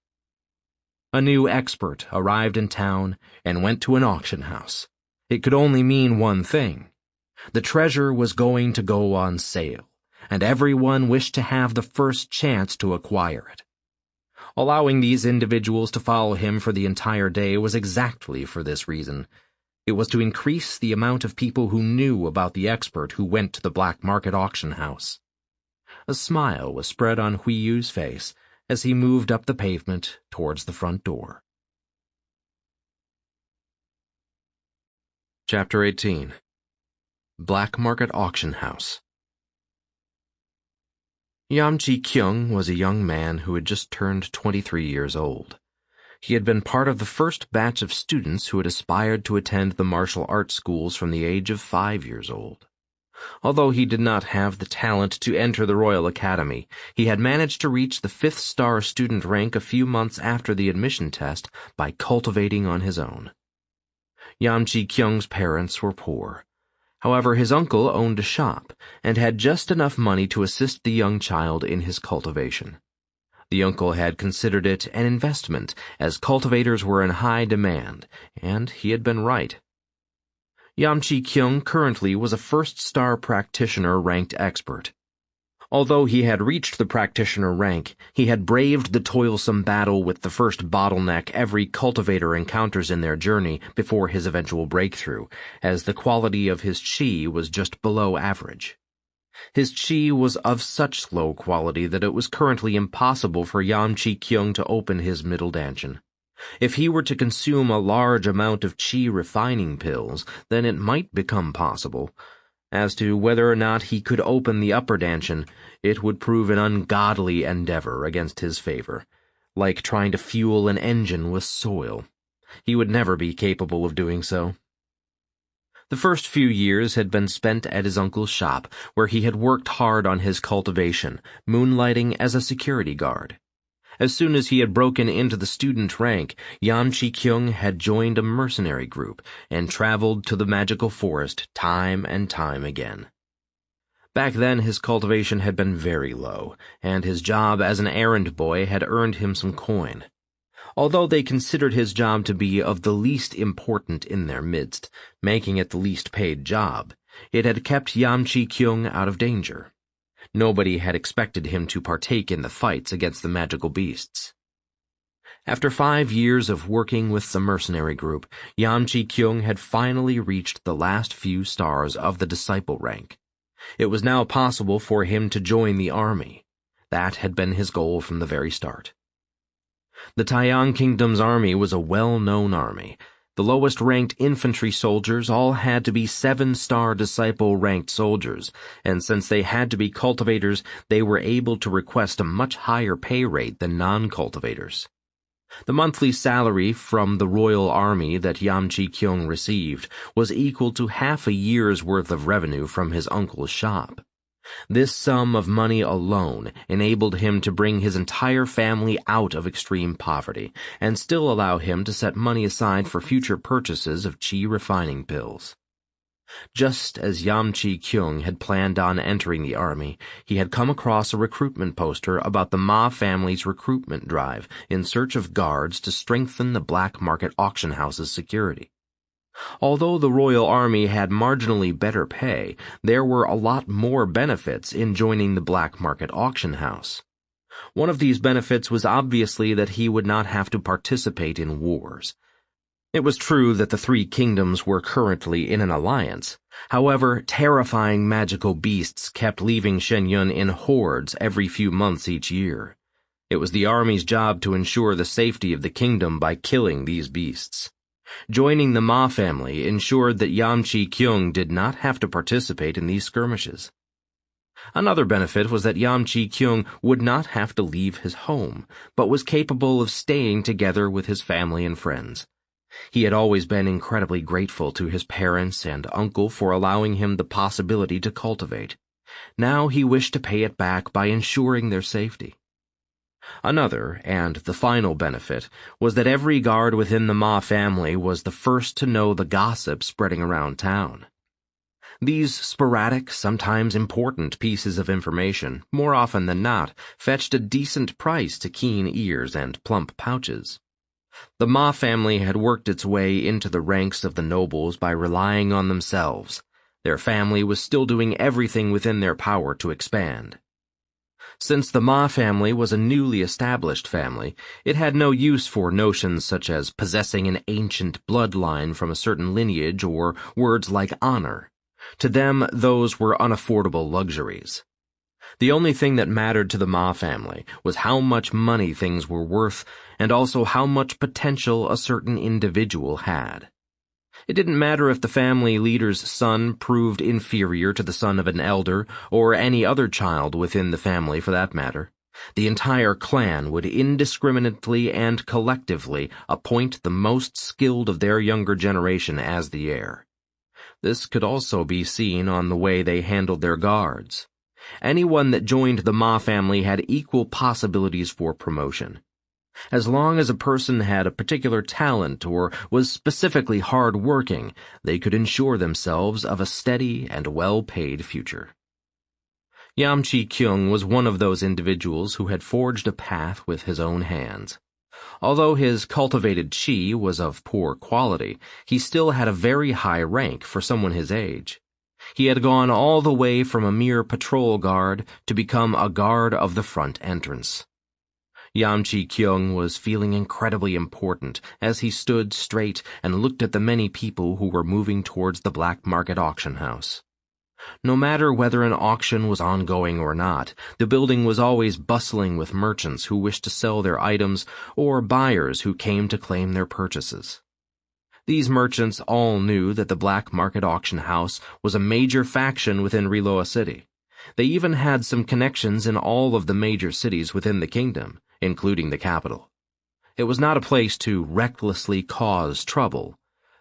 A new expert arrived in town and went to an auction house. It could only mean one thing. The treasure was going to go on sale, and everyone wished to have the first chance to acquire it. Allowing these individuals to follow him for the entire day was exactly for this reason. It was to increase the amount of people who knew about the expert who went to the black market auction house. A smile was spread on Hui Yu's face as he moved up the pavement towards the front door. Chapter 18. Black Market Auction House. Yam Chi-kyung was a young man who had just turned 23 years old. He had been part of the first batch of students who had aspired to attend the martial arts schools from the age of 5 years old. Although he did not have the talent to enter the Royal Academy, he had managed to reach the 5th-star student rank a few months after the admission test by cultivating on his own. Yam Chi-kyung's parents were poor. However, his uncle owned a shop and had just enough money to assist the young child in his cultivation. The uncle had considered it an investment, as cultivators were in high demand, and he had been right. Yam Chi-kyung currently was a 1st-star practitioner ranked expert. Although he had reached the practitioner rank, he had braved the toilsome battle with the first bottleneck every cultivator encounters in their journey before his eventual breakthrough, as the quality of his qi was just below average. His qi was of such low quality that it was currently impossible for Yam Chi-kyung to open his middle dantian. If he were to consume a large amount of qi refining pills, then it might become possible. As to whether or not he could open the upper dantian, it would prove an ungodly endeavor against his favor, like trying to fuel an engine with soil. He would never be capable of doing so. The first few years had been spent at his uncle's shop, where he had worked hard on his cultivation, moonlighting as a security guard. As soon as he had broken into the student rank, Yam Chi-kyung had joined a mercenary group and traveled to the magical forest time and time again. Back then his cultivation had been very low, and his job as an errand boy had earned him some coin. Although they considered his job to be of the least important in their midst, making it the least paid job, it had kept Yam Chi-kyung out of danger. Nobody had expected him to partake in the fights against the magical beasts. After 5 years of working with the mercenary group, Yam Chi-kyung had finally reached the last few stars of the disciple rank. It was now possible for him to join the army. That had been his goal from the very start. The Taiyang Kingdom's army was a well-known army. The lowest-ranked infantry soldiers all had to be 7-star disciple-ranked soldiers, and since they had to be cultivators, they were able to request a much higher pay rate than non-cultivators. The monthly salary from the royal army that Yam Chi-kyung received was equal to half a year's worth of revenue from his uncle's shop. This sum of money alone enabled him to bring his entire family out of extreme poverty and still allow him to set money aside for future purchases of qi refining pills. Just as Yam Chi-kyung had planned on entering the army, he had come across a recruitment poster about the Ma family's recruitment drive in search of guards to strengthen the black market auction house's security. Although the royal army had marginally better pay, there were a lot more benefits in joining the black market auction house. One of these benefits was obviously that he would not have to participate in wars. It was true that the three kingdoms were currently in an alliance. However, terrifying magical beasts kept leaving Shenyun in hordes every few months each year. It was the army's job to ensure the safety of the kingdom by killing these beasts. Joining the Ma family ensured that Yamchi Kyung did not have to participate in these skirmishes. Another benefit was that Yamchi Kyung would not have to leave his home, but was capable of staying together with his family and friends. He had always been incredibly grateful to his parents and uncle for allowing him the possibility to cultivate. Now he wished to pay it back by ensuring their safety. Another, and the final benefit, was that every guard within the Ma family was the first to know the gossip spreading around town. These sporadic, sometimes important pieces of information, more often than not, fetched a decent price to keen ears and plump pouches. The Ma family had worked its way into the ranks of the nobles by relying on themselves. Their family was still doing everything within their power to expand. Since the Ma family was a newly established family, it had no use for notions such as possessing an ancient bloodline from a certain lineage or words like honor. To them, those were unaffordable luxuries. The only thing that mattered to the Ma family was how much money things were worth and also how much potential a certain individual had. It didn't matter if the family leader's son proved inferior to the son of an elder or any other child within the family for that matter. The entire clan would indiscriminately and collectively appoint the most skilled of their younger generation as the heir. This could also be seen on the way they handled their guards. Anyone that joined the Ma family had equal possibilities for promotion. As long as a person had a particular talent or was specifically hard-working, they could ensure themselves of a steady and well-paid future. Yamchi Kyung was one of those individuals who had forged a path with his own hands. Although his cultivated chi was of poor quality, he still had a very high rank for someone his age. He had gone all the way from a mere patrol guard to become a guard of the front entrance. Yamchi Kyung was feeling incredibly important as he stood straight and looked at the many people who were moving towards the black market auction house. No matter whether an auction was ongoing or not, the building was always bustling with merchants who wished to sell their items or buyers who came to claim their purchases. These merchants all knew that the black market auction house was a major faction within Riloa City. They even had some connections in all of the major cities within the kingdom, including the capital. It was not a place to recklessly cause trouble.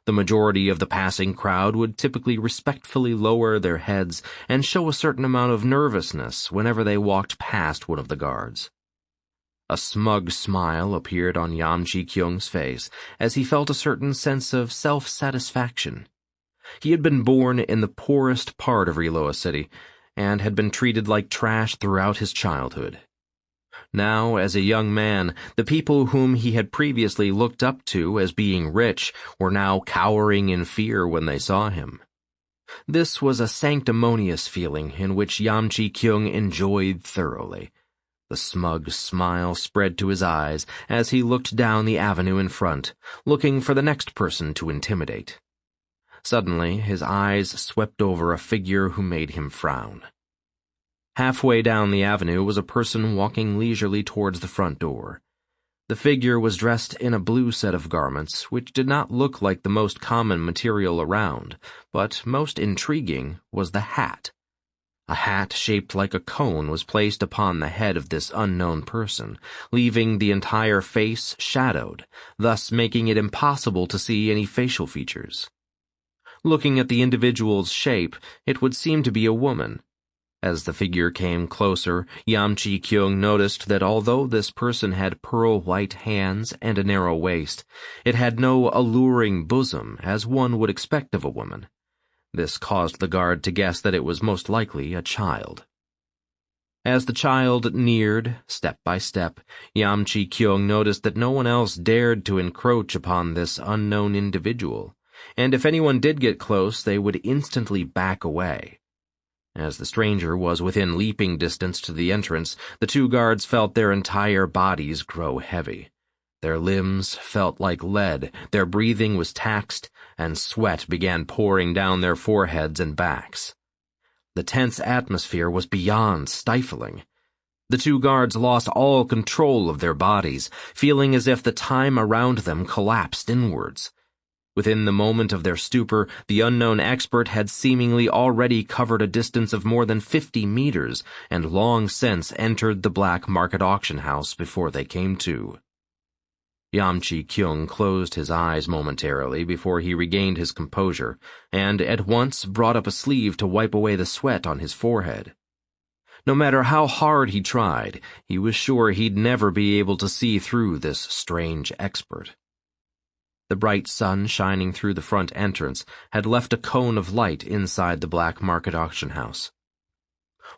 The majority of the passing crowd would typically respectfully lower their heads and show a certain amount of nervousness whenever they walked past one of the guards. A smug smile appeared on Yamchi Kyung's face as he felt a certain sense of self-satisfaction. He had been born in the poorest part of Riloa City and had been treated like trash throughout his childhood. Now, as a young man, the people whom he had previously looked up to as being rich were now cowering in fear when they saw him. This was a sanctimonious feeling in which Yamchi Kyung enjoyed thoroughly. The smug smile spread to his eyes as he looked down the avenue in front, looking for the next person to intimidate. Suddenly, his eyes swept over a figure who made him frown. Halfway down the avenue was a person walking leisurely towards the front door. The figure was dressed in a blue set of garments, which did not look like the most common material around, but most intriguing was the hat. A hat shaped like a cone was placed upon the head of this unknown person, leaving the entire face shadowed, thus making it impossible to see any facial features. Looking at the individual's shape, it would seem to be a woman. As the figure came closer, Yamchi Kyung noticed that although this person had pearl-white hands and a narrow waist, it had no alluring bosom as one would expect of a woman. This caused the guard to guess that it was most likely a child. As the child neared, step by step, Yamchi Kyung noticed that no one else dared to encroach upon this unknown individual, and if anyone did get close, they would instantly back away. As the stranger was within leaping distance to the entrance, the two guards felt their entire bodies grow heavy. Their limbs felt like lead, their breathing was taxed, and sweat began pouring down their foreheads and backs. The tense atmosphere was beyond stifling. The two guards lost all control of their bodies, feeling as if the time around them collapsed inwards. Within the moment of their stupor, the unknown expert had seemingly already covered a distance of more than 50 meters and long since entered the black market auction house before they came to. Yamchi Kyung closed his eyes momentarily before he regained his composure, and at once brought up a sleeve to wipe away the sweat on his forehead. No matter how hard he tried, he was sure he'd never be able to see through this strange expert. The bright sun shining through the front entrance had left a cone of light inside the black market auction house.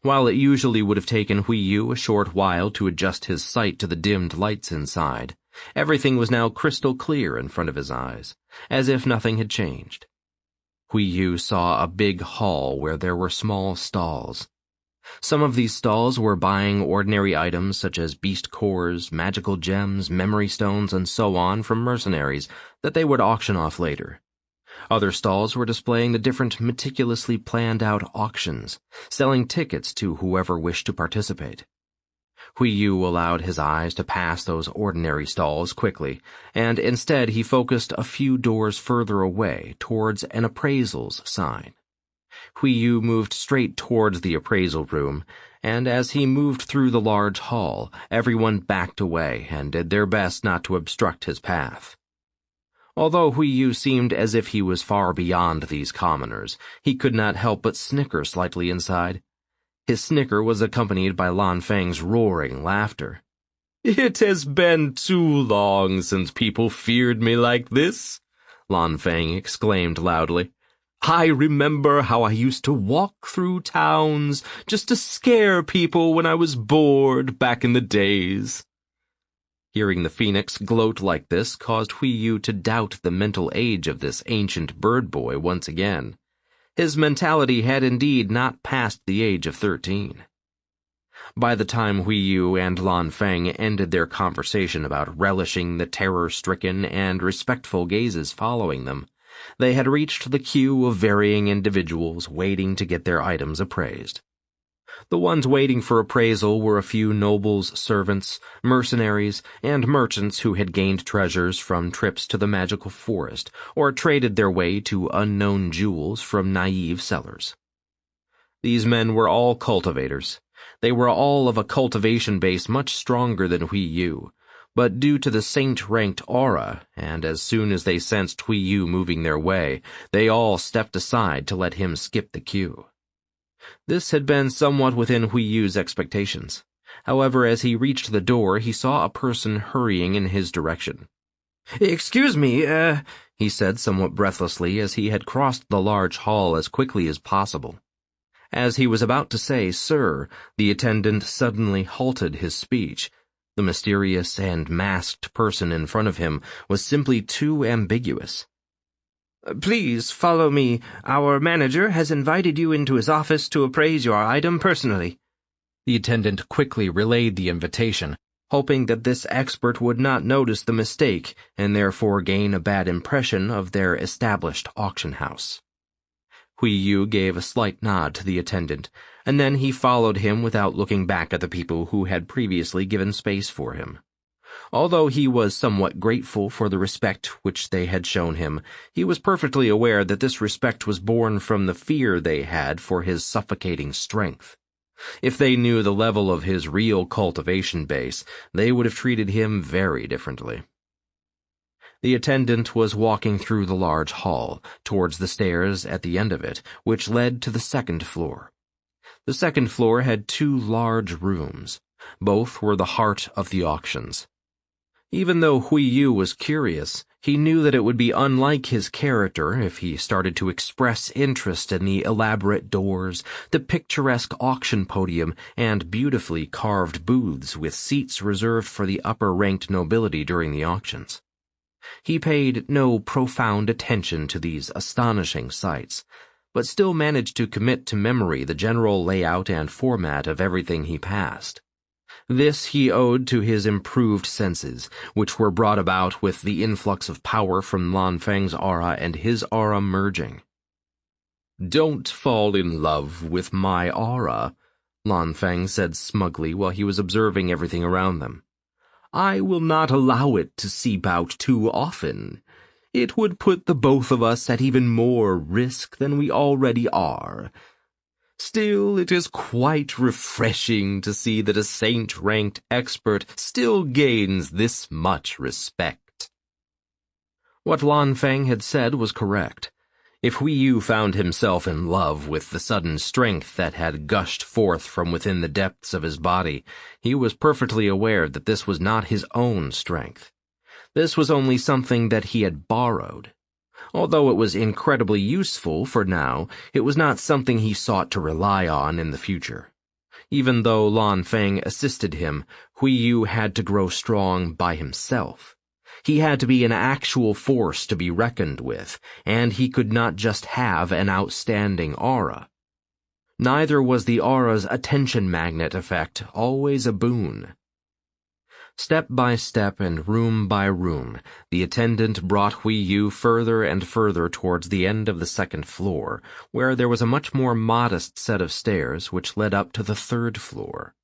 While it usually would have taken Hui Yu a short while to adjust his sight to the dimmed lights inside, everything was now crystal clear in front of his eyes, as if nothing had changed. Hui Yu saw a big hall where there were small stalls. Some of these stalls were buying ordinary items such as beast cores, magical gems, memory stones, and so on from mercenaries that they would auction off later. Other stalls were displaying the different meticulously planned-out auctions, selling tickets to whoever wished to participate. Hui Yu allowed his eyes to pass those ordinary stalls quickly, and instead he focused a few doors further away towards an appraisals sign. Hui Yu moved straight towards the appraisal room, and as he moved through the large hall, everyone backed away and did their best not to obstruct his path. Although Hui Yu seemed as if he was far beyond these commoners, he could not help but snicker slightly inside. His snicker was accompanied by Lan Feng's roaring laughter. "It has been too long since people feared me like this," Lan Feng exclaimed loudly. "I remember how I used to walk through towns just to scare people when I was bored back in the days." Hearing the phoenix gloat like this caused Hui Yu to doubt the mental age of this ancient bird boy once again. His mentality had indeed not passed the age of 13. By the time Hui Yu and Lan Feng ended their conversation about relishing the terror-stricken and respectful gazes following them, they had reached the queue of varying individuals waiting to get their items appraised. The ones waiting for appraisal were a few nobles, servants, mercenaries, and merchants who had gained treasures from trips to the magical forest or traded their way to unknown jewels from naive sellers. These men were all cultivators. They were all of a cultivation base much stronger than Hui Yu, but due to the saint-ranked aura, and as soon as they sensed Hui Yu moving their way, they all stepped aside to let him skip the queue. This had been somewhat within Hui Yu's expectations. However, as he reached the door, he saw a person hurrying in his direction. "Excuse me, he said somewhat breathlessly as he had crossed the large hall as quickly as possible. As he was about to say, "Sir," the attendant suddenly halted his speech. The mysterious and masked person in front of him was simply too ambiguous. "Please follow me. Our manager has invited you into his office to appraise your item personally." The attendant quickly relayed the invitation, hoping that this expert would not notice the mistake and therefore gain a bad impression of their established auction house. Hui Yu gave a slight nod to the attendant, and then he followed him without looking back at the people who had previously given space for him. Although he was somewhat grateful for the respect which they had shown him, he was perfectly aware that this respect was born from the fear they had for his suffocating strength. If they knew the level of his real cultivation base, they would have treated him very differently. The attendant was walking through the large hall, towards the stairs at the end of it, which led to the second floor. The second floor had two large rooms. Both were the heart of the auctions. Even though Hui Yu was curious, he knew that it would be unlike his character if he started to express interest in the elaborate doors, the picturesque auction podium, and beautifully carved booths with seats reserved for the upper-ranked nobility during the auctions. He paid no profound attention to these astonishing sights, but still managed to commit to memory the general layout and format of everything he passed. This he owed to his improved senses, which were brought about with the influx of power from Lan Feng's aura and his aura merging. "Don't fall in love with my aura," Lan Feng said smugly while he was observing everything around them. "I will not allow it to seep out too often. It would put the both of us at even more risk than we already are. Still, it is quite refreshing to see that a saint-ranked expert still gains this much respect." What Lan Feng had said was correct. If Hui Yu found himself in love with the sudden strength that had gushed forth from within the depths of his body, he was perfectly aware that this was not his own strength. This was only something that he had borrowed. Although it was incredibly useful for now, it was not something he sought to rely on in the future. Even though Lan Feng assisted him, Hui Yu had to grow strong by himself. He had to be an actual force to be reckoned with, and he could not just have an outstanding aura. Neither was the aura's attention magnet effect always a boon. Step by step and room by room, the attendant brought Hui Yu further and further towards the end of the second floor, where there was a much more modest set of stairs which led up to the third floor.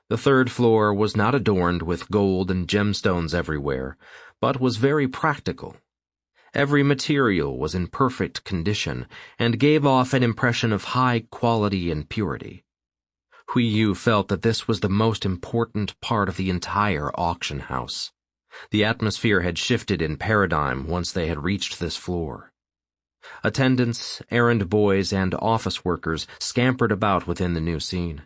The third floor was not adorned with gold and gemstones everywhere, but was very practical. Every material was in perfect condition and gave off an impression of high quality and purity. Hui Yu felt that this was the most important part of the entire auction house. The atmosphere had shifted in paradigm once they had reached this floor. Attendants, errand boys, and office workers scampered about within the new scene.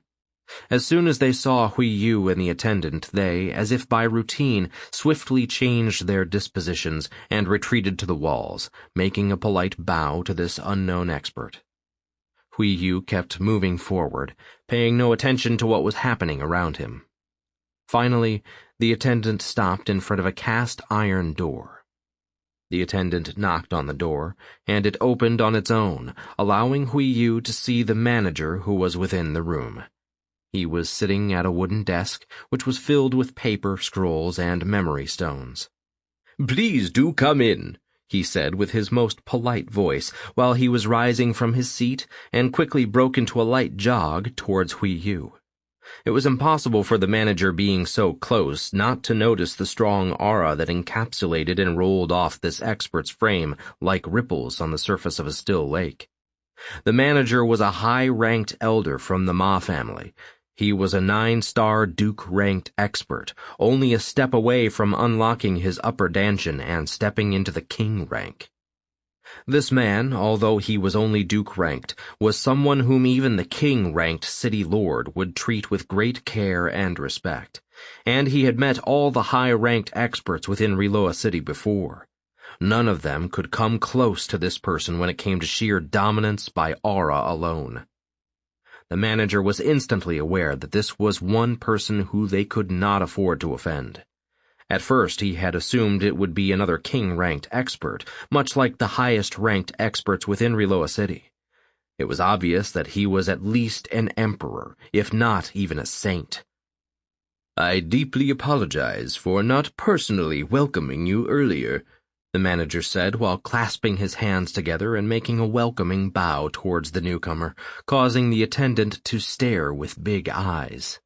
As soon as they saw Hui Yu and the attendant, they, as if by routine, swiftly changed their dispositions and retreated to the walls, making a polite bow to this unknown expert. Hui Yu kept moving forward, paying no attention to what was happening around him. Finally, the attendant stopped in front of a cast-iron door. The attendant knocked on the door, and it opened on its own, allowing Hui Yu to see the manager who was within the room. He was sitting at a wooden desk, which was filled with paper, scrolls, and memory stones. "Please do come in," he said with his most polite voice, while he was rising from his seat and quickly broke into a light jog towards Hui Yu. It was impossible for the manager being so close not to notice the strong aura that encapsulated and rolled off this expert's frame like ripples on the surface of a still lake. The manager was a high-ranked elder from the Ma family. He was a 9-star Duke-ranked expert, only a step away from unlocking his upper dantian and stepping into the king rank. This man, although he was only Duke-ranked, was someone whom even the king-ranked city lord would treat with great care and respect, and he had met all the high-ranked experts within Riloa City before. None of them could come close to this person when it came to sheer dominance by aura alone. The manager was instantly aware that this was one person who they could not afford to offend. At first he had assumed it would be another king-ranked expert, much like the highest-ranked experts within Riloa City. It was obvious that he was at least an emperor, if not even a saint. "I deeply apologize for not personally welcoming you earlier," the manager said while clasping his hands together and making a welcoming bow towards the newcomer, causing the attendant to stare with big eyes.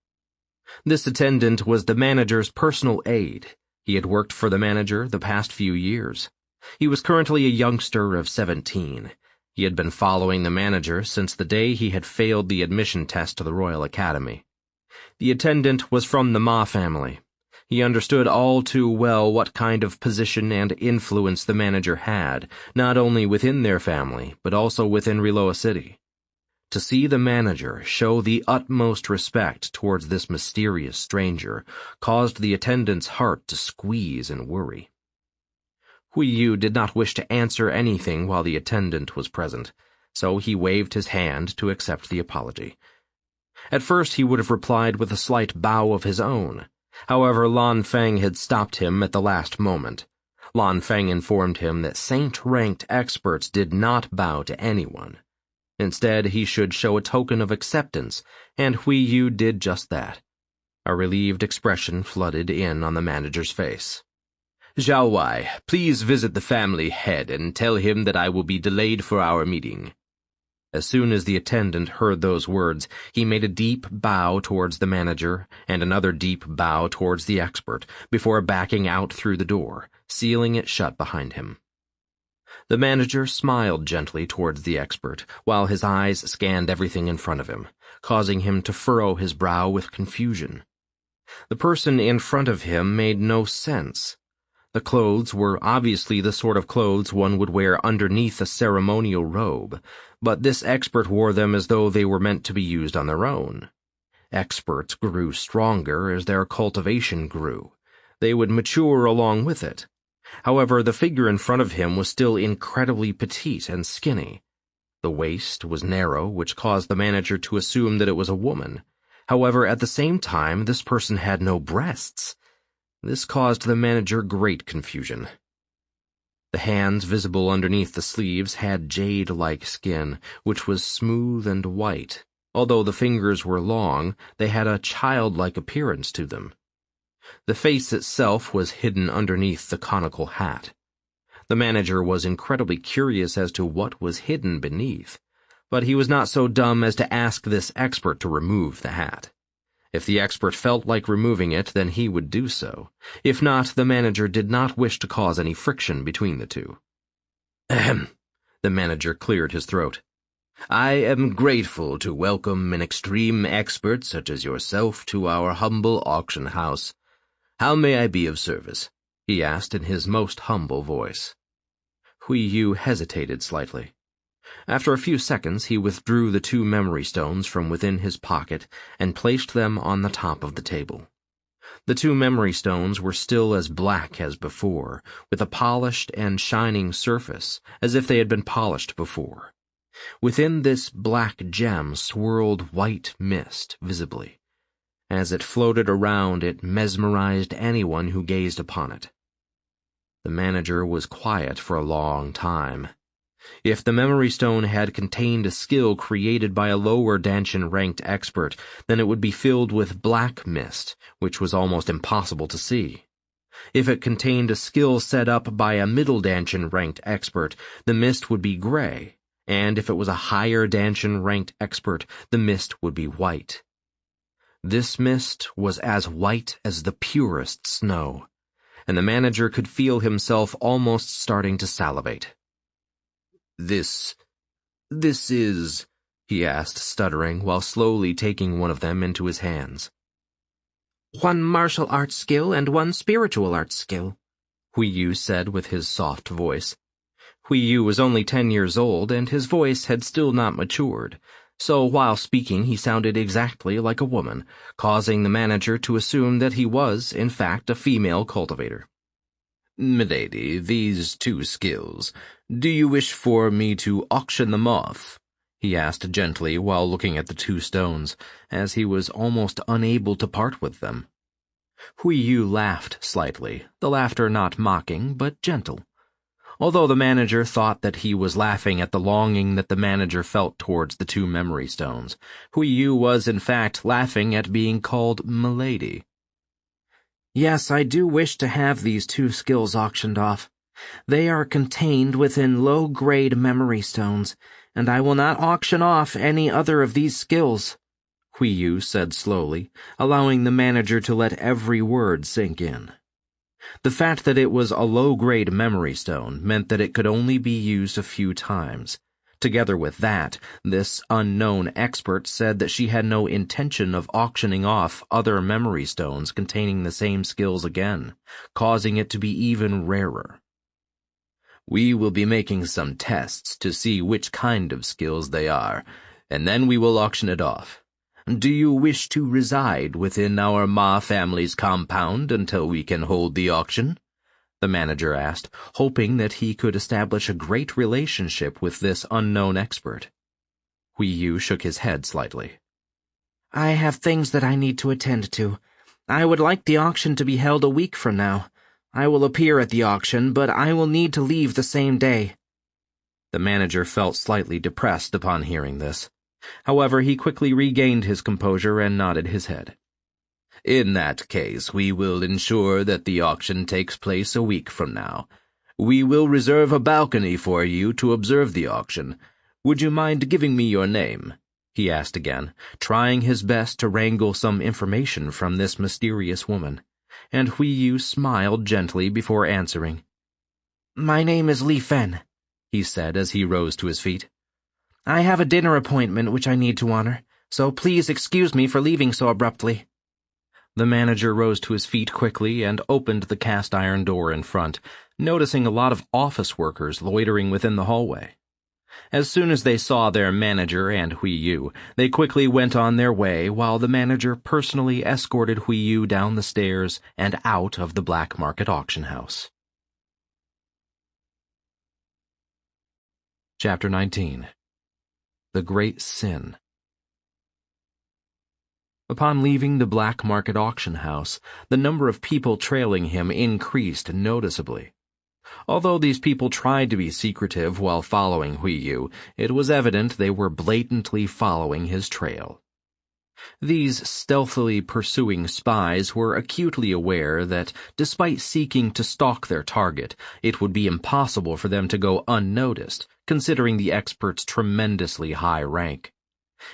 This attendant was the manager's personal aide. He had worked for the manager the past few years. He was currently a youngster of 17. He had been following the manager since the day he had failed the admission test to the Royal Academy. The attendant was from the Ma family. He understood all too well what kind of position and influence the manager had, not only within their family, but also within Riloa City. To see the manager show the utmost respect towards this mysterious stranger caused the attendant's heart to squeeze and worry. Hui Yu did not wish to answer anything while the attendant was present, so he waved his hand to accept the apology. At first he would have replied with a slight bow of his own. However, Lan Feng had stopped him at the last moment. Lan Feng informed him that saint-ranked experts did not bow to anyone. Instead, he should show a token of acceptance, and Hui Yu did just that. A relieved expression flooded in on the manager's face. Zhao Wei, please visit the family head and tell him that I will be delayed for our meeting. As soon as the attendant heard those words, he made a deep bow towards the manager and another deep bow towards the expert before backing out through the door, sealing it shut behind him. The manager smiled gently towards the expert, while his eyes scanned everything in front of him, causing him to furrow his brow with confusion. The person in front of him made no sense. The clothes were obviously the sort of clothes one would wear underneath a ceremonial robe, but this expert wore them as though they were meant to be used on their own. Experts grew stronger as their cultivation grew. They would mature along with it. However, the figure in front of him was still incredibly petite and skinny. The waist was narrow, which caused the manager to assume that it was a woman. However, at the same time, this person had no breasts. This caused the manager great confusion. The hands visible underneath the sleeves had jade-like skin, which was smooth and white. Although the fingers were long, they had a childlike appearance to them. The face itself was hidden underneath the conical hat. The manager was incredibly curious as to what was hidden beneath, but he was not so dumb as to ask this expert to remove the hat. If the expert felt like removing it, then he would do so. If not, the manager did not wish to cause any friction between the two. Ahem. The manager cleared his throat. I am grateful to welcome an extreme expert such as yourself to our humble auction house. How may I be of service? He asked in his most humble voice. Hui Yu hesitated slightly. After a few seconds, he withdrew the 2 memory stones from within his pocket and placed them on the top of the table. The 2 memory stones were still as black as before, with a polished and shining surface, as if they had been polished before. Within this black gem swirled white mist visibly. As it floated around, it mesmerized anyone who gazed upon it. The manager was quiet for a long time. If the memory stone had contained a skill created by a lower Danshin-ranked expert, then it would be filled with black mist, which was almost impossible to see. If it contained a skill set up by a middle Danshin-ranked expert, the mist would be gray, and if it was a higher Danshin-ranked expert, the mist would be white. This mist was as white as the purest snow, and the manager could feel himself almost starting to salivate. This is, he asked, stuttering, while slowly taking one of them into his hands. One martial arts skill and one spiritual arts skill, Hui Yu said with his soft voice. Hui Yu was only 10 years old, and his voice had still not matured, so while speaking he sounded exactly like a woman, causing the manager to assume that he was, in fact, a female cultivator. Milady, these 2 skills, do you wish for me to auction them off? He asked gently while looking at the 2 stones, as he was almost unable to part with them. Hui Yu laughed slightly, the laughter not mocking, but gentle. Although the manager thought that he was laughing at the longing that the manager felt towards the 2 memory stones, Hui Yu was in fact laughing at being called Milady. Yes, I do wish to have these 2 skills auctioned off. They are contained within low-grade memory stones, and I will not auction off any other of these skills, Hui Yu said slowly, allowing the manager to let every word sink in. The fact that it was a low-grade memory stone meant that it could only be used a few times. Together with that, this unknown expert said that she had no intention of auctioning off other memory stones containing the same skills again, causing it to be even rarer. We will be making some tests to see which kind of skills they are, and then we will auction it off. Do you wish to reside within our Ma family's compound until we can hold the auction? The manager asked, hoping that he could establish a great relationship with this unknown expert. Hui Yu shook his head slightly. I have things that I need to attend to. I would like the auction to be held a week from now. I will appear at the auction, but I will need to leave the same day. The manager felt slightly depressed upon hearing this. However, he quickly regained his composure and nodded his head. In that case, we will ensure that the auction takes place a week from now. We will reserve a balcony for you to observe the auction. Would you mind giving me your name?" he asked again, trying his best to wrangle some information from this mysterious woman, and Hui Yu smiled gently before answering. "My name is Li Fen," he said as he rose to his feet. "I have a dinner appointment which I need to honor, so please excuse me for leaving so abruptly." The manager rose to his feet quickly and opened the cast-iron door in front, noticing a lot of office workers loitering within the hallway. As soon as they saw their manager and Hui Yu, they quickly went on their way while the manager personally escorted Hui Yu down the stairs and out of the black market auction house. Chapter 19. The Great Sin. Upon leaving the black market auction house, the number of people trailing him increased noticeably. Although these people tried to be secretive while following Hui Yu, it was evident they were blatantly following his trail. These stealthily pursuing spies were acutely aware that, despite seeking to stalk their target, it would be impossible for them to go unnoticed, considering the expert's tremendously high rank.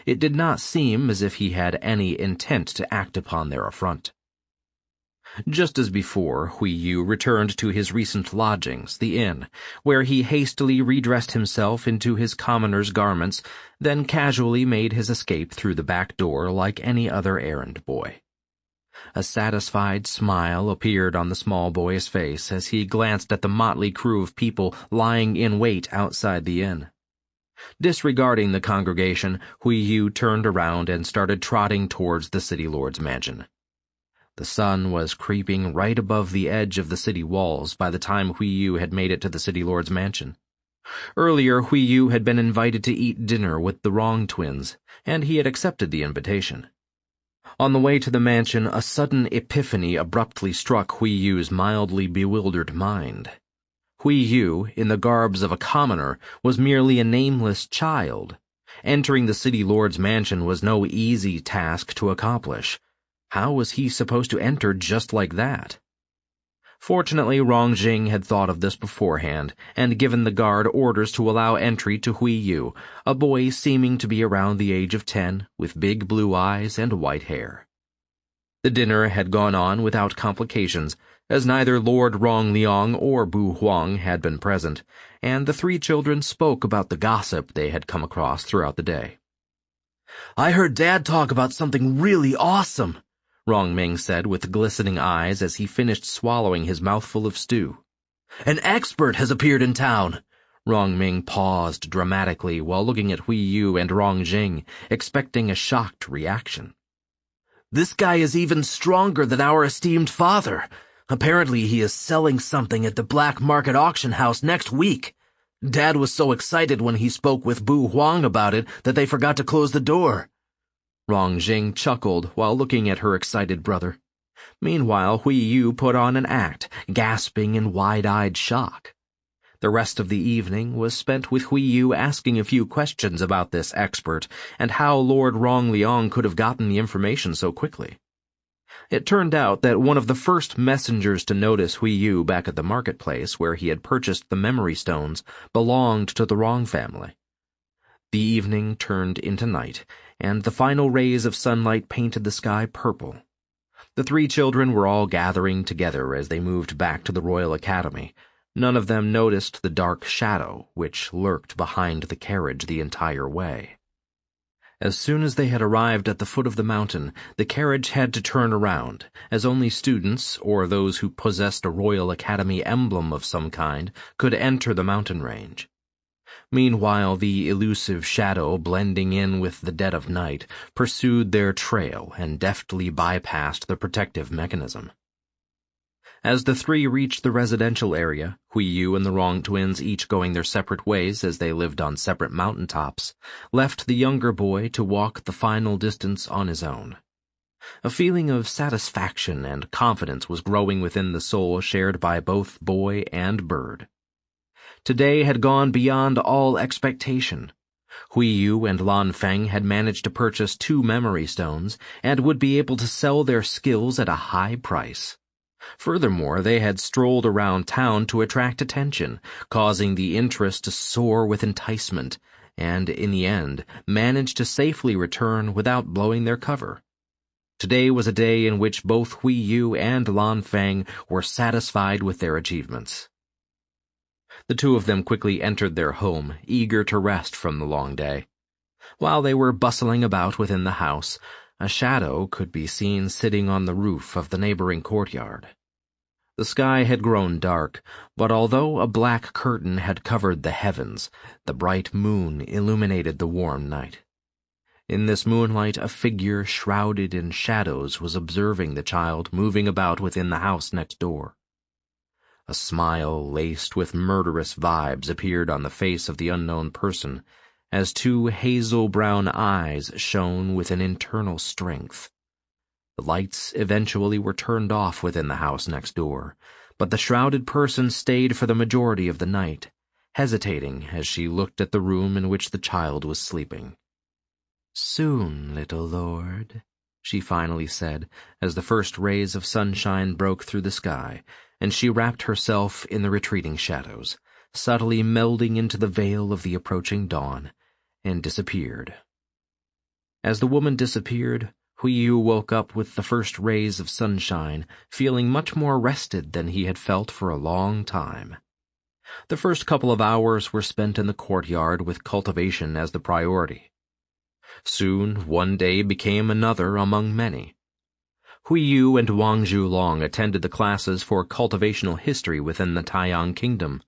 It did not seem as if he had any intent to act upon their affront. Just as before, Hui Yu returned to his recent lodgings, the inn, where he hastily redressed himself into his commoner's garments, then casually made his escape through the back door like any other errand boy. A satisfied smile appeared on the small boy's face as he glanced at the motley crew of people lying in wait outside the inn. Disregarding the congregation, Hui Yu turned around and started trotting towards the city lord's mansion. The sun was creeping right above the edge of the city walls by the time Hui Yu had made it to the city lord's mansion. Earlier, Hui Yu had been invited to eat dinner with the Wrong twins, and he had accepted the invitation. On the way to the mansion, a sudden epiphany abruptly struck Hui Yu's mildly bewildered mind. Hui Yu, in the garbs of a commoner, was merely a nameless child. Entering the city lord's mansion was no easy task to accomplish. How was he supposed to enter just like that? Fortunately, Rong Jing had thought of this beforehand and given the guard orders to allow entry to Hui Yu, a boy seeming to be around the age of 10, with big blue eyes and white hair. The dinner had gone on without complications, as neither Lord Rong Liang or Bu Huang had been present, and the three children spoke about the gossip they had come across throughout the day. "I heard Dad talk about something really awesome," Rong Ming said with glistening eyes as he finished swallowing his mouthful of stew. "An expert has appeared in town." Rong Ming paused dramatically while looking at Hui Yu and Rong Jing, expecting a shocked reaction. "This guy is even stronger than our esteemed father. Apparently he is selling something at the black market auction house next week. Dad was so excited when he spoke with Bu Huang about it that they forgot to close the door." Rong Jing chuckled while looking at her excited brother. Meanwhile, Hui Yu put on an act, gasping in wide-eyed shock. The rest of the evening was spent with Hui Yu asking a few questions about this expert and how Lord Rong Liang could have gotten the information so quickly. It turned out that one of the first messengers to notice Hui Yu back at the marketplace where he had purchased the memory stones belonged to the Rong family. The evening turned into night, and the final rays of sunlight painted the sky purple. The three children were all gathering together as they moved back to the Royal Academy. None of them noticed the dark shadow which lurked behind the carriage the entire way. As soon as they had arrived at the foot of the mountain, the carriage had to turn around, as only students, or those who possessed a Royal Academy emblem of some kind, could enter the mountain range. Meanwhile, the elusive shadow, blending in with the dead of night, pursued their trail and deftly bypassed the protective mechanism. As the three reached the residential area, Hui Yu and the Wrong twins, each going their separate ways as they lived on separate mountaintops, left the younger boy to walk the final distance on his own. A feeling of satisfaction and confidence was growing within the soul shared by both boy and bird. Today had gone beyond all expectation. Hui Yu and Lan Feng had managed to purchase 2 memory stones and would be able to sell their skills at a high price. Furthermore, they had strolled around town to attract attention, causing the interest to soar with enticement, and, in the end, managed to safely return without blowing their cover. Today was a day in which both Hui Yu and Lan Feng were satisfied with their achievements. The 2 of them quickly entered their home, eager to rest from the long day. While they were bustling about within the house, a shadow could be seen sitting on the roof of the neighboring courtyard. The sky had grown dark, but although a black curtain had covered the heavens, the bright moon illuminated the warm night. In this moonlight, a figure shrouded in shadows was observing the child moving about within the house next door. A smile laced with murderous vibes appeared on the face of the unknown person, as 2 hazel-brown eyes shone with an internal strength. The lights eventually were turned off within the house next door, but the shrouded person stayed for the majority of the night, hesitating as she looked at the room in which the child was sleeping. "Soon, little lord," she finally said, as the first rays of sunshine broke through the sky, and she wrapped herself in the retreating shadows, subtly melding into the veil of the approaching dawn, and disappeared. As the woman disappeared, Hui Yu woke up with the first rays of sunshine, feeling much more rested than he had felt for a long time. The first couple of hours were spent in the courtyard with cultivation as the priority. Soon, one day became another among many. Hui Yu and Wang Zhulong attended the classes for cultivational history within the Taiyang Kingdom,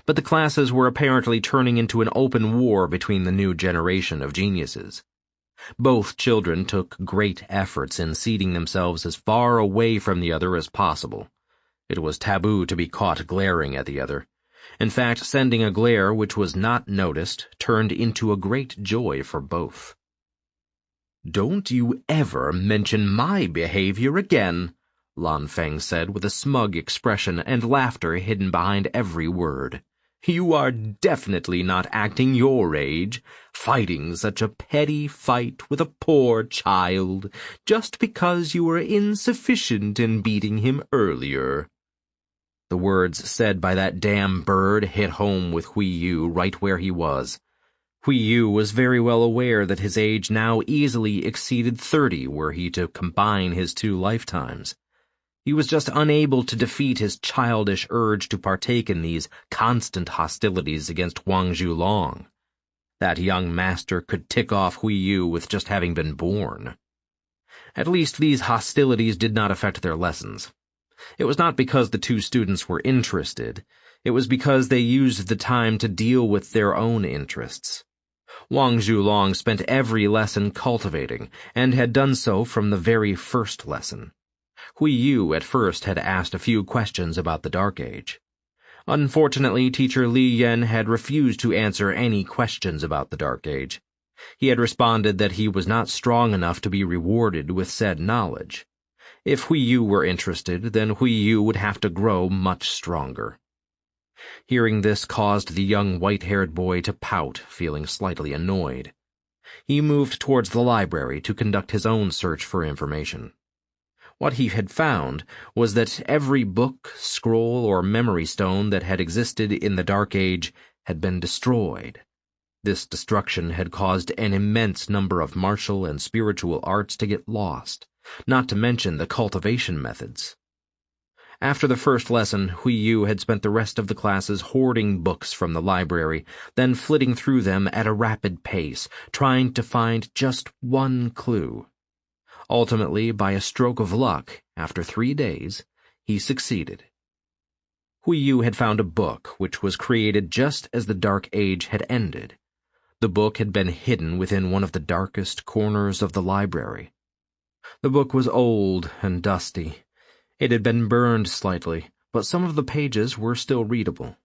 but the classes were apparently turning into an open war between the new generation of geniuses. Both children took great efforts in seating themselves as far away from the other as possible. It was taboo to be caught glaring at the other. In fact, sending a glare which was not noticed turned into a great joy for both. "Don't you ever mention my behavior again," Lan Feng said with a smug expression and laughter hidden behind every word. "You are definitely not acting your age, fighting such a petty fight with a poor child, just because you were insufficient in beating him earlier." The words said by that damn bird hit home with Hui Yu right where he was. Hui Yu was very well aware that his age now easily exceeded 30 were he to combine his 2 lifetimes. He was just unable to defeat his childish urge to partake in these constant hostilities against Wang Zhulong. That young master could tick off Hui Yu with just having been born. At least these hostilities did not affect their lessons. It was not because the 2 students were interested. It was because they used the time to deal with their own interests. Wang Zhulong spent every lesson cultivating, and had done so from the very first lesson. Hui Yu at first had asked a few questions about the Dark Age. Unfortunately, teacher Li Yan had refused to answer any questions about the Dark Age. He had responded that he was not strong enough to be rewarded with said knowledge. If Hui Yu were interested, then Hui Yu would have to grow much stronger. Hearing this caused the young white-haired boy to pout, feeling slightly annoyed. He moved towards the library to conduct his own search for information. What he had found was that every book, scroll, or memory stone that had existed in the Dark Age had been destroyed. This destruction had caused an immense number of martial and spiritual arts to get lost, not to mention the cultivation methods. After the first lesson, Hui Yu had spent the rest of the classes hoarding books from the library, then flitting through them at a rapid pace, trying to find just one clue. Ultimately, by a stroke of luck, after 3 days, he succeeded. Hui Yu had found a book which was created just as the Dark Age had ended. The book had been hidden within one of the darkest corners of the library. The book was old and dusty. It had been burned slightly, but some of the pages were still readable.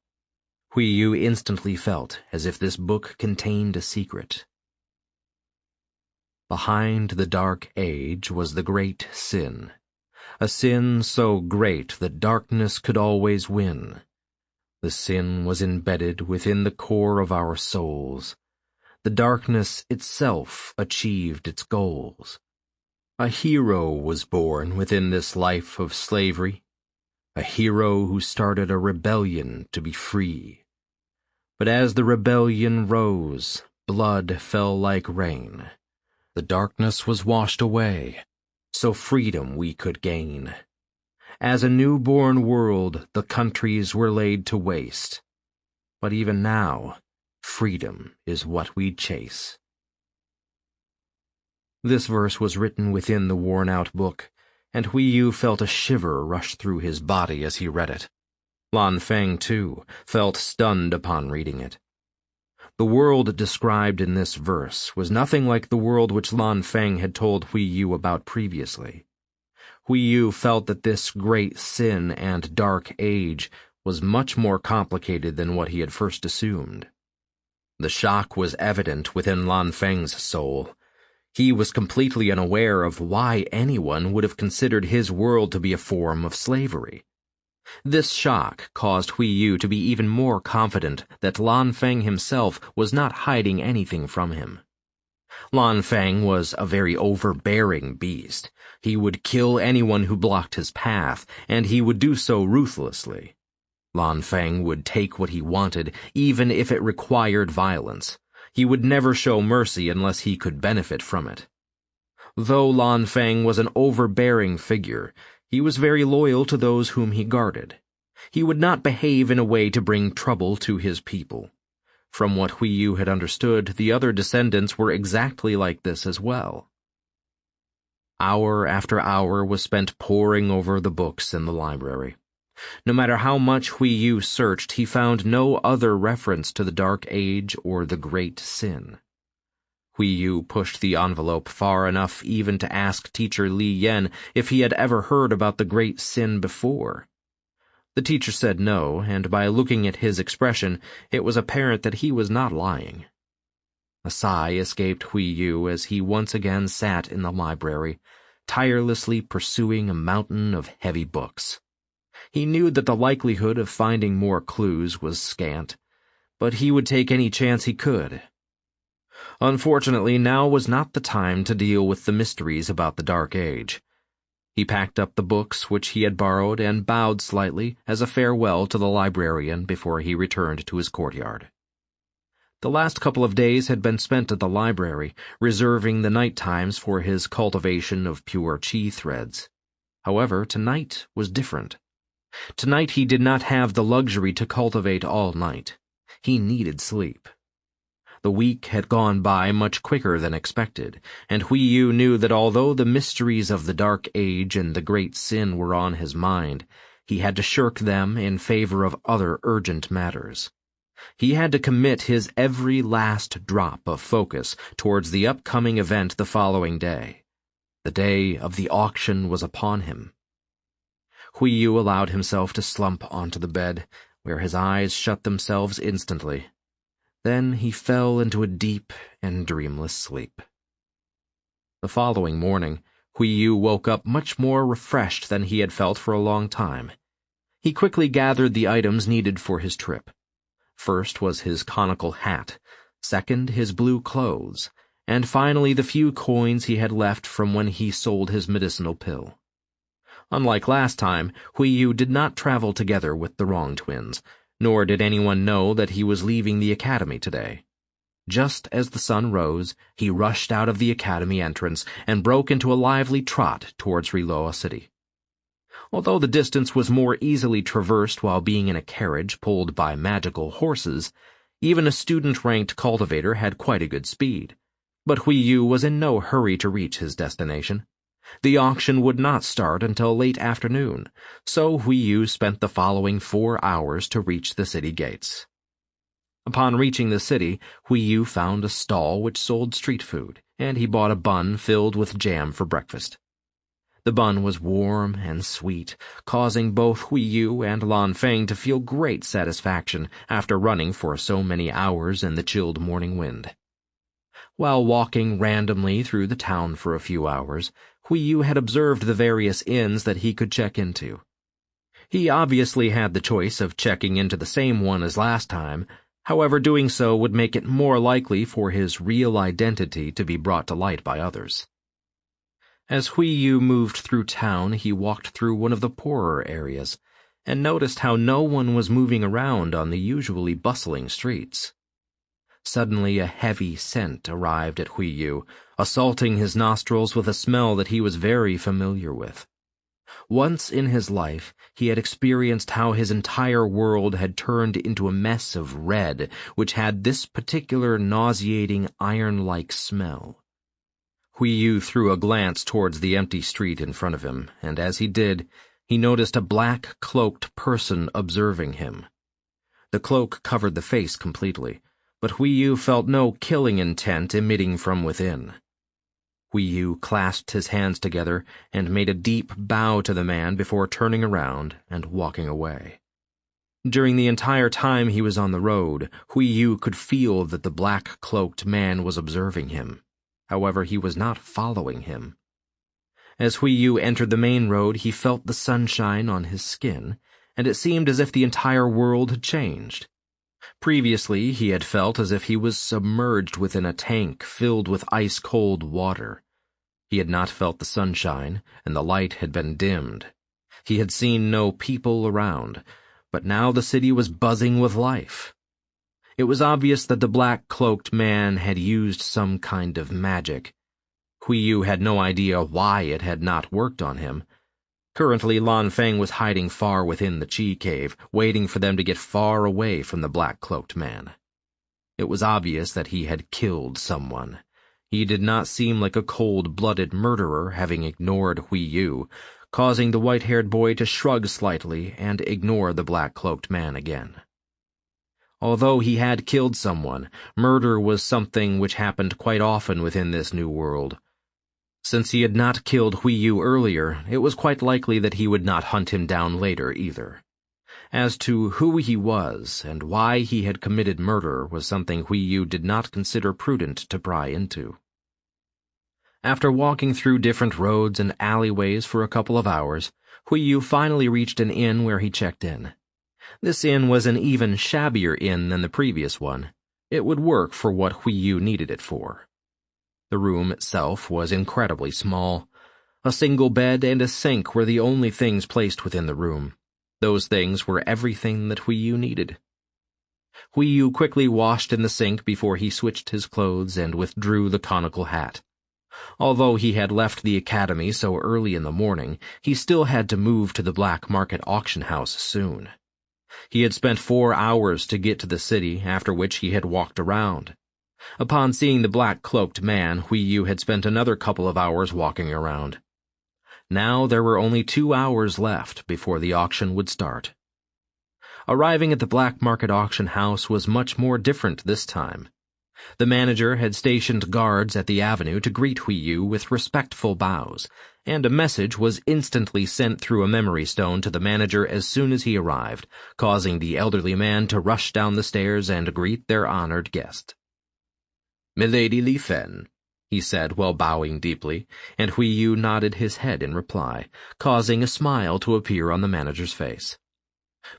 Hui Yu instantly felt as if this book contained a secret. Behind the Dark Age was the great sin, a sin so great that darkness could always win. The sin was embedded within the core of our souls. The darkness itself achieved its goals. A hero was born within this life of slavery, a hero who started a rebellion to be free. But as the rebellion rose, blood fell like rain. The darkness was washed away, so freedom we could gain. As a newborn world, the countries were laid to waste. But even now, freedom is what we chase. This verse was written within the worn-out book, and Hui Yu felt a shiver rush through his body as he read it. Lan Feng, too, felt stunned upon reading it. The world described in this verse was nothing like the world which Lan Feng had told Hui Yu about previously. Hui Yu felt that this great sin and dark age was much more complicated than what he had first assumed. The shock was evident within Lan Feng's soul. He was completely unaware of why anyone would have considered his world to be a form of slavery. This shock caused Hui Yu to be even more confident that Lan Feng himself was not hiding anything from him. Lan Feng was a very overbearing beast. He would kill anyone who blocked his path, and he would do so ruthlessly. Lan Feng would take what he wanted, even if it required violence. He would never show mercy unless he could benefit from it. Though Lan Feng was an overbearing figure, he was very loyal to those whom he guarded. He would not behave in a way to bring trouble to his people. From what Hui Yu had understood, the other descendants were exactly like this as well. Hour after hour was spent poring over the books in the library. No matter how much Hui Yu searched, he found no other reference to the Dark Age or the Great Sin. Hui Yu pushed the envelope far enough even to ask teacher Li Yan if he had ever heard about the Great Sin before. The teacher said no, and by looking at his expression, it was apparent that he was not lying. A sigh escaped Hui Yu as he once again sat in the library, tirelessly pursuing a mountain of heavy books. He knew that the likelihood of finding more clues was scant, but he would take any chance he could. Unfortunately, now was not the time to deal with the mysteries about the Dark Age. He packed up the books which he had borrowed and bowed slightly as a farewell to the librarian before he returned to his courtyard. The last couple of days had been spent at the library, reserving the night times for his cultivation of pure qi threads. However, tonight was different. Tonight he did not have the luxury to cultivate all night. He needed sleep. The week had gone by much quicker than expected, and Hui Yu knew that although the mysteries of the Dark Age and the Great Sin were on his mind, he had to shirk them in favor of other urgent matters. He had to commit his every last drop of focus towards the upcoming event the following day. The day of the auction was upon him. Hui Yu allowed himself to slump onto the bed, where his eyes shut themselves instantly. Then he fell into a deep and dreamless sleep. The following morning, Hui Yu woke up much more refreshed than he had felt for a long time. He quickly gathered the items needed for his trip. First was his conical hat, second his blue clothes, and finally the few coins he had left from when he sold his medicinal pill. Unlike last time, Hui Yu did not travel together with the Wrong twins, nor did anyone know that he was leaving the academy today. Just as the sun rose, he rushed out of the academy entrance and broke into a lively trot towards Riloa City. Although the distance was more easily traversed while being in a carriage pulled by magical horses, even a student-ranked cultivator had quite a good speed. But Hui Yu was in no hurry to reach his destination. The auction would not start until late afternoon, so Hui Yu spent the following 4 hours to reach the city gates. Upon reaching the city, Hui Yu found a stall which sold street food, and he bought a bun filled with jam for breakfast. The bun was warm and sweet, causing both Hui Yu and Lan Feng to feel great satisfaction after running for so many hours in the chilled morning wind. While walking randomly through the town for a few hours, Hui Yu had observed the various inns that he could check into. He obviously had the choice of checking into the same one as last time. However, doing so would make it more likely for his real identity to be brought to light by others. As Hui Yu moved through town, he walked through one of the poorer areas, and noticed how no one was moving around on the usually bustling streets. Suddenly a heavy scent arrived at Hui Yu, assaulting his nostrils with a smell that he was very familiar with. Once in his life, he had experienced how his entire world had turned into a mess of red, which had this particular nauseating iron-like smell. Hui Yu threw a glance towards the empty street in front of him, and as he did, he noticed a black-cloaked person observing him. The cloak covered the face completely, but Hui Yu felt no killing intent emitting from within. Hui Yu clasped his hands together and made a deep bow to the man before turning around and walking away. During the entire time he was on the road, Hui Yu could feel that the black-cloaked man was observing him. However, he was not following him. As Hui Yu entered the main road, he felt the sunshine on his skin, and it seemed as if the entire world had changed. Previously, he had felt as if he was submerged within a tank filled with ice-cold water. He had not felt the sunshine, and the light had been dimmed. He had seen no people around, but now the city was buzzing with life. It was obvious that the black-cloaked man had used some kind of magic. Hui Yu had no idea why it had not worked on him. Currently, Lan Feng was hiding far within the Qi cave, waiting for them to get far away from the black-cloaked man. It was obvious that he had killed someone. He did not seem like a cold-blooded murderer, having ignored Hui Yu, causing the white-haired boy to shrug slightly and ignore the black-cloaked man again. Although he had killed someone, murder was something which happened quite often within this new world. Since he had not killed Hui Yu earlier, it was quite likely that he would not hunt him down later either. As to who he was and why he had committed murder was something Hui Yu did not consider prudent to pry into. After walking through different roads and alleyways for a couple of hours, Hui Yu finally reached an inn where he checked in. This inn was an even shabbier inn than the previous one. It would work for what Hui Yu needed it for. The room itself was incredibly small. A single bed and a sink were the only things placed within the room. Those things were everything that Hui Yu needed. Hui Yu quickly washed in the sink before he switched his clothes and withdrew the conical hat. Although he had left the academy so early in the morning, he still had to move to the black market auction house soon. He had spent 4 hours to get to the city, after which he had walked around. Upon seeing the black-cloaked man, Hui Yu had spent another couple of hours walking around. Now there were only 2 hours left before the auction would start. Arriving at the black market auction house was much more different this time. The manager had stationed guards at the avenue to greet Hui Yu with respectful bows, and a message was instantly sent through a memory stone to the manager as soon as he arrived, causing the elderly man to rush down the stairs and greet their honored guest. "Milady Li Fen," he said while bowing deeply, and Hui Yu nodded his head in reply, causing a smile to appear on the manager's face.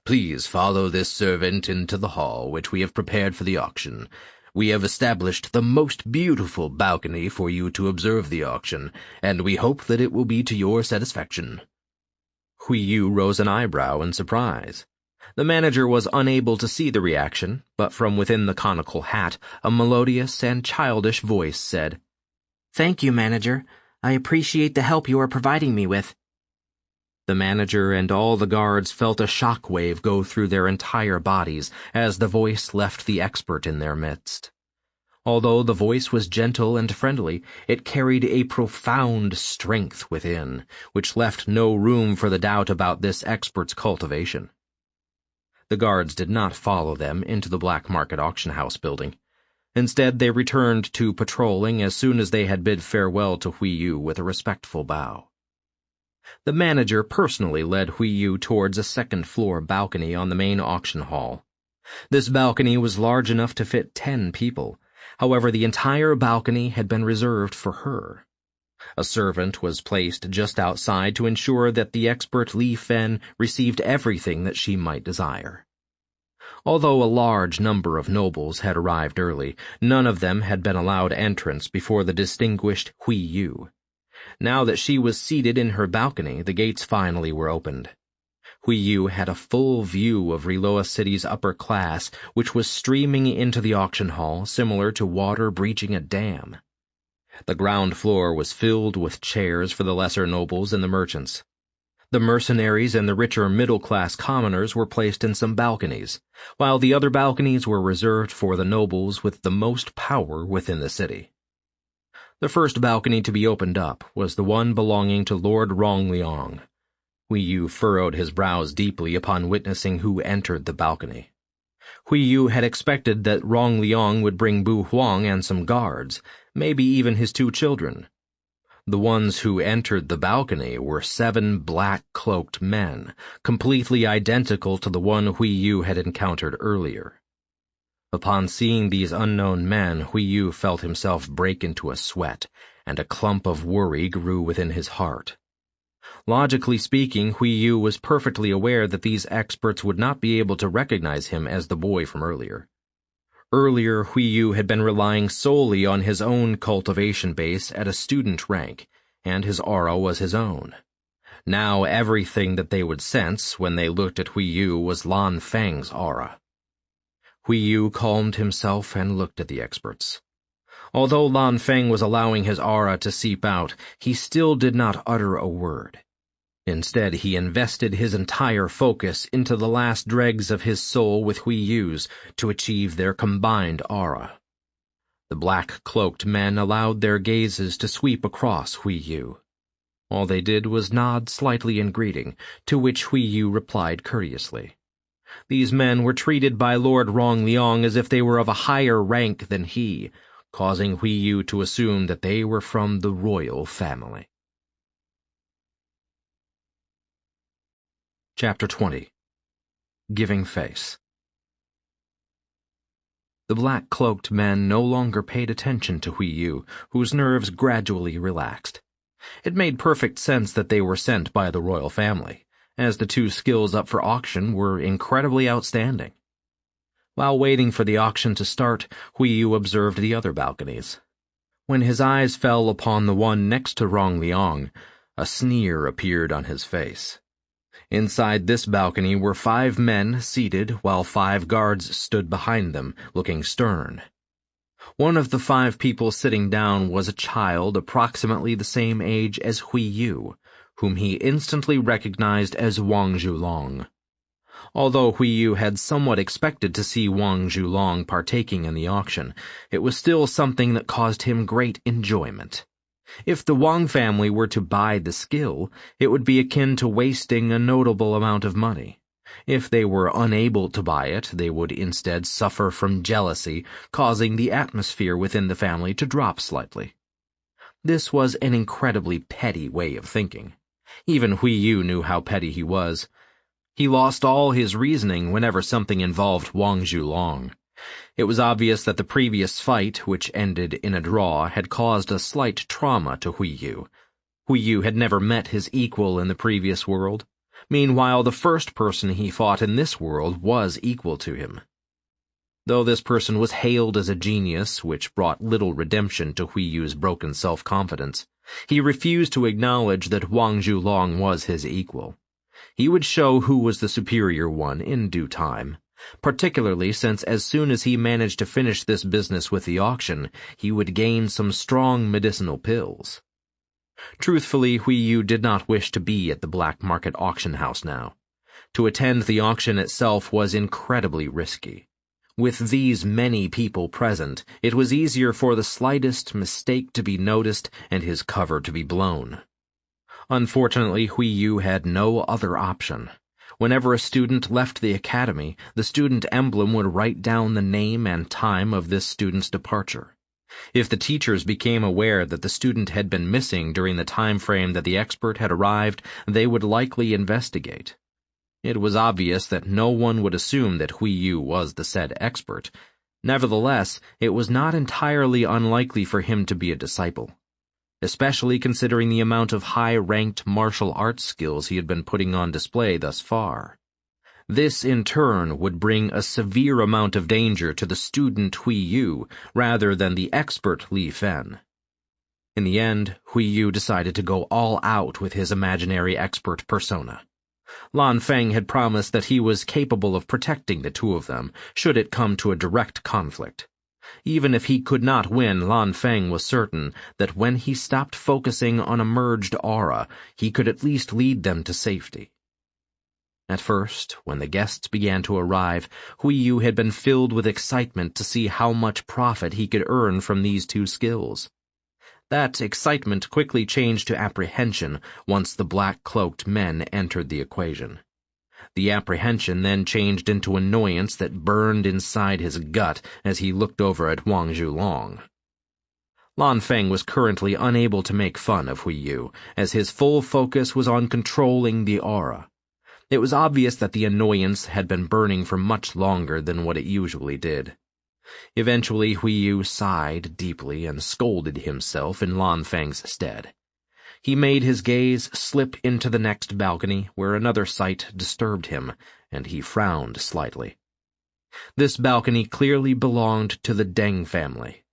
"Please follow this servant into the hall which we have prepared for the auction. We have established the most beautiful balcony for you to observe the auction, and we hope that it will be to your satisfaction." Hui Yu rose an eyebrow in surprise. The manager was unable to see the reaction, but from within the conical hat, a melodious and childish voice said, "Thank you, manager. I appreciate the help you are providing me with." The manager and all the guards felt a shock wave go through their entire bodies as the voice left the expert in their midst. Although the voice was gentle and friendly, it carried a profound strength within, which left no room for the doubt about this expert's cultivation. The guards did not follow them into the black market auction house building. Instead, they returned to patrolling as soon as they had bid farewell to Hui Yu with a respectful bow. The manager personally led Hui Yu towards a second-floor balcony on the main auction hall. This balcony was large enough to fit 10 people. However, the entire balcony had been reserved for her. A servant was placed just outside to ensure that the expert Li Fen received everything that she might desire. Although a large number of nobles had arrived early, none of them had been allowed entrance before the distinguished Hui Yu. Now that she was seated in her balcony, the gates finally were opened. Hui Yu had a full view of Riloa City's upper class, which was streaming into the auction hall, similar to water breaching a dam. The ground floor was filled with chairs for the lesser nobles and the merchants. The mercenaries and the richer middle-class commoners were placed in some balconies, while the other balconies were reserved for the nobles with the most power within the city. The first balcony to be opened up was the one belonging to Lord Rongliang. Hui Yu furrowed his brows deeply upon witnessing who entered the balcony. Hui Yu had expected that Rongliang would bring Bu Huang and some guards, maybe even his 2 children. The ones who entered the balcony were 7 black-cloaked men, completely identical to the one Hui Yu had encountered earlier. Upon seeing these unknown men, Hui Yu felt himself break into a sweat, and a clump of worry grew within his heart. Logically speaking, Hui Yu was perfectly aware that these experts would not be able to recognize him as the boy from earlier. Earlier, Hui Yu had been relying solely on his own cultivation base at a student rank, and his aura was his own. Now everything that they would sense when they looked at Hui Yu was Lan Feng's aura. Hui Yu calmed himself and looked at the experts. Although Lan Feng was allowing his aura to seep out, he still did not utter a word. Instead, he invested his entire focus into the last dregs of his soul with Hui Yu's to achieve their combined aura. The black-cloaked men allowed their gazes to sweep across Hui Yu. All they did was nod slightly in greeting, to which Hui Yu replied courteously. These men were treated by Lord Rongliang as if they were of a higher rank than he, causing Hui Yu to assume that they were from the royal family. Chapter 20. Giving Face. The black-cloaked men no longer paid attention to Hui Yu, whose nerves gradually relaxed. It made perfect sense that they were sent by the royal family, as the 2 skills up for auction were incredibly outstanding. While waiting for the auction to start, Hui Yu observed the other balconies. When his eyes fell upon the one next to Rongliang, a sneer appeared on his face. Inside this balcony were 5 men seated while 5 guards stood behind them, looking stern. One of the 5 people sitting down was a child approximately the same age as Hui Yu, whom he instantly recognized as Wang Zhulong. Although Hui Yu had somewhat expected to see Wang Zhulong partaking in the auction, it was still something that caused him great enjoyment. If the Wang family were to buy the skill, it would be akin to wasting a notable amount of money. If they were unable to buy it, they would instead suffer from jealousy, causing the atmosphere within the family to drop slightly. This was an incredibly petty way of thinking. Even Hui Yu knew how petty he was. He lost all his reasoning whenever something involved Wang Zhulong. It was obvious that the previous fight, which ended in a draw, had caused a slight trauma to Hui Yu. Hui Yu had never met his equal in the previous world. Meanwhile, the first person he fought in this world was equal to him. Though this person was hailed as a genius, which brought little redemption to Hui Yu's broken self-confidence, he refused to acknowledge that Wang Zhulong was his equal. He would show who was the superior one in due time, particularly since as soon as he managed to finish this business with the auction, he would gain some strong medicinal pills. Truthfully, Hui Yu did not wish to be at the black market auction house now. To attend the auction itself was incredibly risky. With these many people present, it was easier for the slightest mistake to be noticed and his cover to be blown. Unfortunately, Hui Yu had no other option. Whenever a student left the academy, the student emblem would write down the name and time of this student's departure. If the teachers became aware that the student had been missing during the time frame that the expert had arrived, they would likely investigate. It was obvious that no one would assume that Hui Yu was the said expert. Nevertheless, it was not entirely unlikely for him to be a disciple, especially considering the amount of high-ranked martial arts skills he had been putting on display thus far. This, in turn, would bring a severe amount of danger to the student Hui Yu rather than the expert Li Fen. In the end, Hui Yu decided to go all out with his imaginary expert persona. Lan Feng had promised that he was capable of protecting the two of them, should it come to a direct conflict. Even if he could not win, Lan Feng was certain that when he stopped focusing on a merged aura, he could at least lead them to safety. At first, when the guests began to arrive, Hui Yu had been filled with excitement to see how much profit he could earn from these two skills. That excitement quickly changed to apprehension once the black-cloaked men entered the equation. The apprehension then changed into annoyance that burned inside his gut as he looked over at Wang Zhulong. Lan Feng was currently unable to make fun of Hui Yu, as his full focus was on controlling the aura. It was obvious that the annoyance had been burning for much longer than what it usually did. Eventually, Hui Yu sighed deeply and scolded himself in Lan Feng's stead. He made his gaze slip into the next balcony, where another sight disturbed him, and he frowned slightly. This balcony clearly belonged to the Deng family.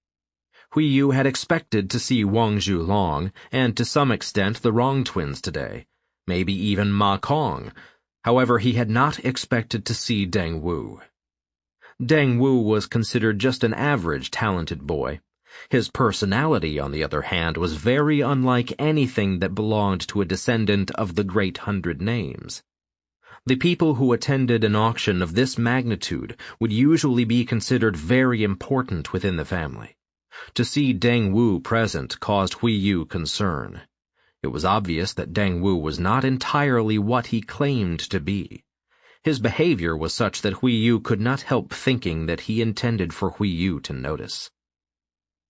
Hui Yu had expected to see Wang Zhulong, and to some extent the Rong twins today, maybe even Ma Kong. However, he had not expected to see Deng Wu. Deng Wu was considered just an average talented boy. His personality, on the other hand, was very unlike anything that belonged to a descendant of the Great 100 Names. The people who attended an auction of this magnitude would usually be considered very important within the family. To see Deng Wu present caused Hui Yu concern. It was obvious that Deng Wu was not entirely what he claimed to be. His behavior was such that Hui Yu could not help thinking that he intended for Hui Yu to notice.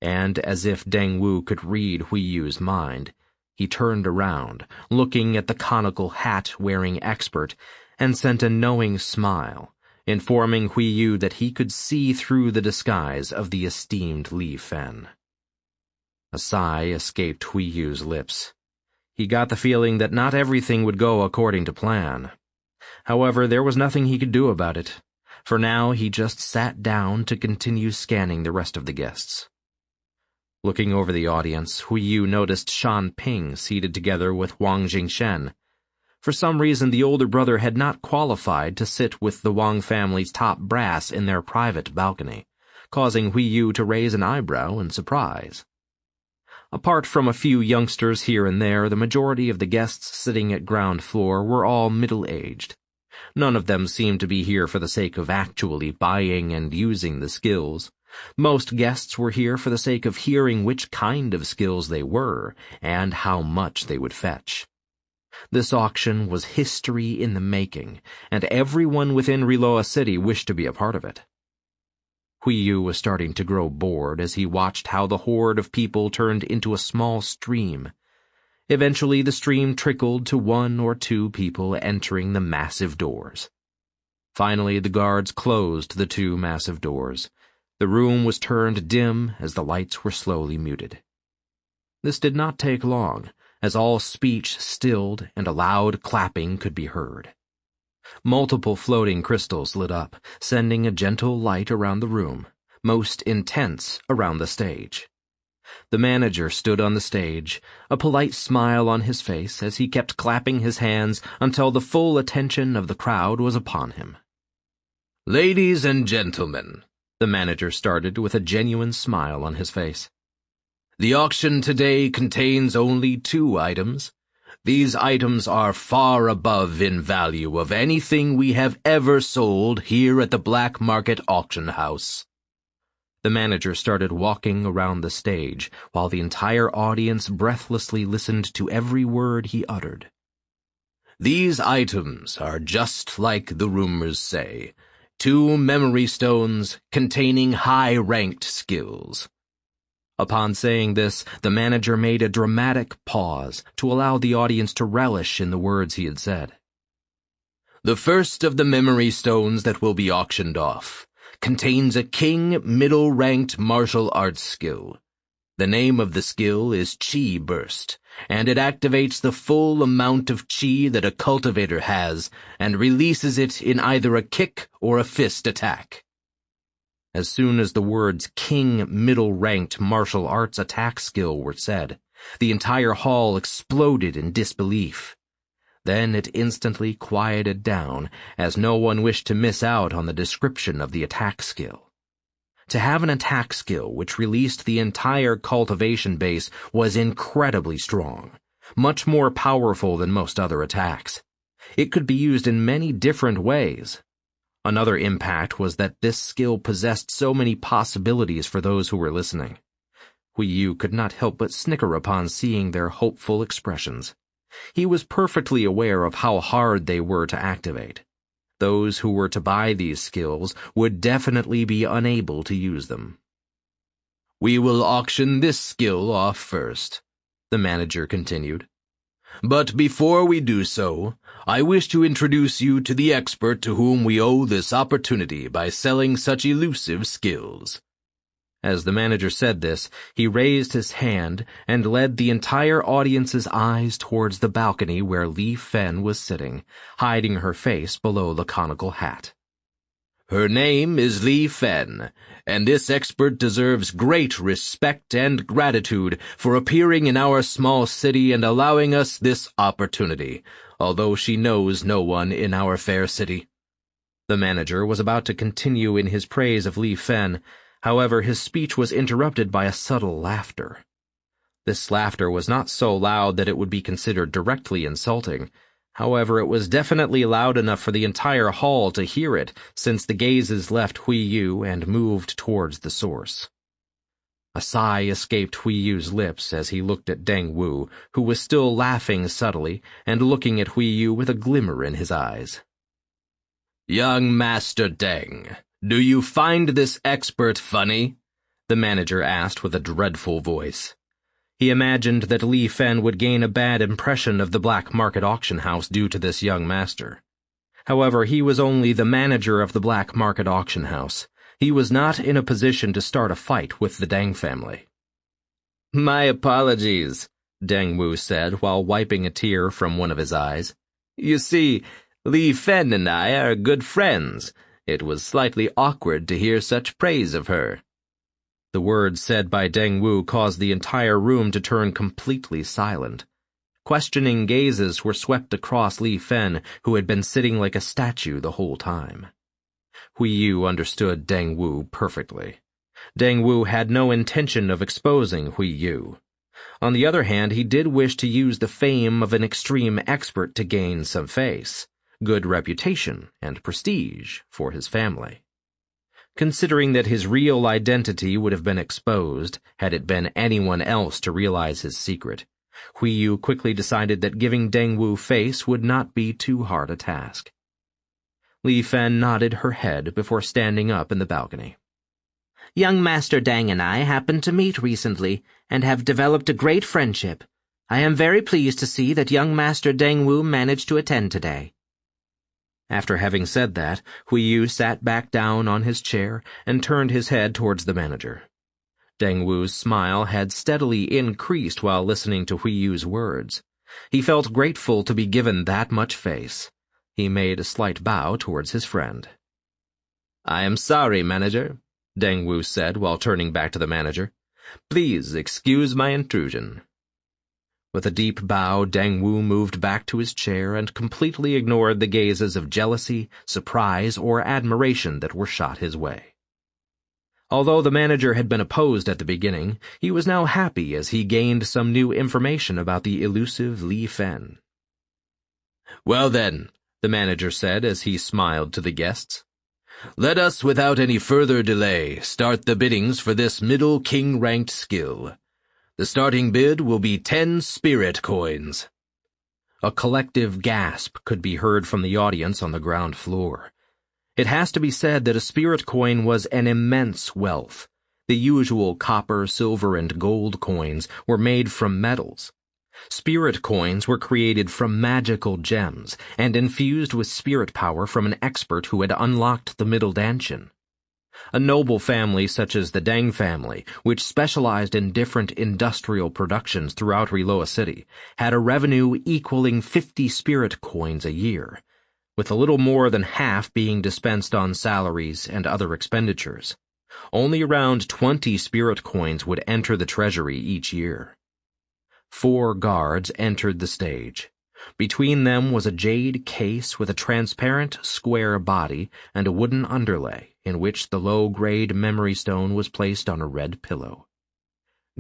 And as if Deng Wu could read Hui Yu's mind, he turned around, looking at the conical hat-wearing expert, and sent a knowing smile, informing Hui Yu that he could see through the disguise of the esteemed Li Fen. A sigh escaped Hui Yu's lips. He got the feeling that not everything would go according to plan. However, there was nothing he could do about it. For now, he just sat down to continue scanning the rest of the guests. Looking over the audience, Hui Yu noticed Shan Ping seated together with Wang Jingshen. For some reason, the older brother had not qualified to sit with the Wang family's top brass in their private balcony, causing Hui Yu to raise an eyebrow in surprise. Apart from a few youngsters here and there, the majority of the guests sitting at ground floor were all middle-aged. None of them seemed to be here for the sake of actually buying and using the skills. Most guests were here for the sake of hearing which kind of skills they were, and how much they would fetch. This auction was history in the making, and everyone within Riloa City wished to be a part of it. Hui Yu was starting to grow bored as he watched how the horde of people turned into a small stream. Eventually, the stream trickled to one or two people entering the massive doors. Finally, the guards closed the two massive doors. The room was turned dim as the lights were slowly muted. This did not take long, as all speech stilled and a loud clapping could be heard. Multiple floating crystals lit up, sending a gentle light around the room, most intense around the stage. The manager stood on the stage, a polite smile on his face as he kept clapping his hands until the full attention of the crowd was upon him. "Ladies and gentlemen," the manager started with a genuine smile on his face. "The auction today contains only 2 items. These items are far above in value of anything we have ever sold here at the Black Market Auction House." The manager started walking around the stage, while the entire audience breathlessly listened to every word he uttered. "These items are just like the rumors say, 2 memory stones containing high-ranked skills." Upon saying this, the manager made a dramatic pause to allow the audience to relish in the words he had said. "The first of the memory stones that will be auctioned off contains a king middle-ranked martial arts skill. The name of the skill is Chi Burst, and it activates the full amount of Chi that a cultivator has and releases it in either a kick or a fist attack. As soon as the words King Middle-Ranked Martial Arts Attack Skill were said, the entire hall exploded in disbelief. Then it instantly quieted down, as no one wished to miss out on the description of the attack skill. To have an attack skill which released the entire cultivation base was incredibly strong, much more powerful than most other attacks. It could be used in many different ways. Another impact was that this skill possessed so many possibilities for those who were listening. Hui Yu could not help but snicker upon seeing their hopeful expressions. He was perfectly aware of how hard they were to activate. Those who were to buy these skills would definitely be unable to use them. "We will auction this skill off first," the manager continued. "But before we do so, I wish to introduce you to the expert to whom we owe this opportunity by selling such elusive skills." As the manager said this, he raised his hand and led the entire audience's eyes towards the balcony where Li Fen was sitting, hiding her face below the conical hat. "Her name is Li Fen, and this expert deserves great respect and gratitude for appearing in our small city and allowing us this opportunity, although she knows no one in our fair city." The manager was about to continue in his praise of Li Fen. However, his speech was interrupted by a subtle laughter. This laughter was not so loud that it would be considered directly insulting. However, it was definitely loud enough for the entire hall to hear it, since the gazes left Hui Yu and moved towards the source. A sigh escaped Hui Yu's lips as he looked at Deng Wu, who was still laughing subtly and looking at Hui Yu with a glimmer in his eyes. "Young Master Deng, do you find this expert funny?" the manager asked with a dreadful voice. He imagined that Li Fen would gain a bad impression of the black market auction house due to this young master. However, he was only the manager of the black market auction house. He was not in a position to start a fight with the Deng family. "My apologies," Deng Wu said while wiping a tear from one of his eyes. "You see, Li Fen and I are good friends. It was slightly awkward to hear such praise of her." The words said by Deng Wu caused the entire room to turn completely silent. Questioning gazes were swept across Li Fen, who had been sitting like a statue the whole time. Hui Yu understood Deng Wu perfectly. Deng Wu had no intention of exposing Hui Yu. On the other hand, he did wish to use the fame of an extreme expert to gain some face, good reputation, and prestige for his family. Considering that his real identity would have been exposed had it been anyone else to realize his secret, Hui Yu quickly decided that giving Deng Wu face would not be too hard a task. Li Fen nodded her head before standing up in the balcony. "Young Master Deng and I happened to meet recently and have developed a great friendship. I am very pleased to see that young Master Deng Wu managed to attend today." After having said that, Hui Yu sat back down on his chair and turned his head towards the manager. Deng Wu's smile had steadily increased while listening to Hui Yu's words. He felt grateful to be given that much face. He made a slight bow towards his friend. "I am sorry, manager," Deng Wu said while turning back to the manager. "Please excuse my intrusion." With a deep bow, Deng Wu moved back to his chair and completely ignored the gazes of jealousy, surprise, or admiration that were shot his way. Although the manager had been opposed at the beginning, he was now happy as he gained some new information about the elusive Li Fen. "Well then," the manager said as he smiled to the guests, "let us, without any further delay, start the biddings for this middle king-ranked skill. The starting bid will be 10 spirit coins." A collective gasp could be heard from the audience on the ground floor. It has to be said that a spirit coin was an immense wealth. The usual copper, silver, and gold coins were made from metals. Spirit coins were created from magical gems and infused with spirit power from an expert who had unlocked the middle dantian. A noble family such as the Deng family, which specialized in different industrial productions throughout Riloa City, had a revenue equaling 50 spirit coins a year, with a little more than half being dispensed on salaries and other expenditures. Only around 20 spirit coins would enter the treasury each year. 4 guards entered the stage. Between them was a jade case with a transparent, square body and a wooden underlay in which the low-grade memory stone was placed on a red pillow.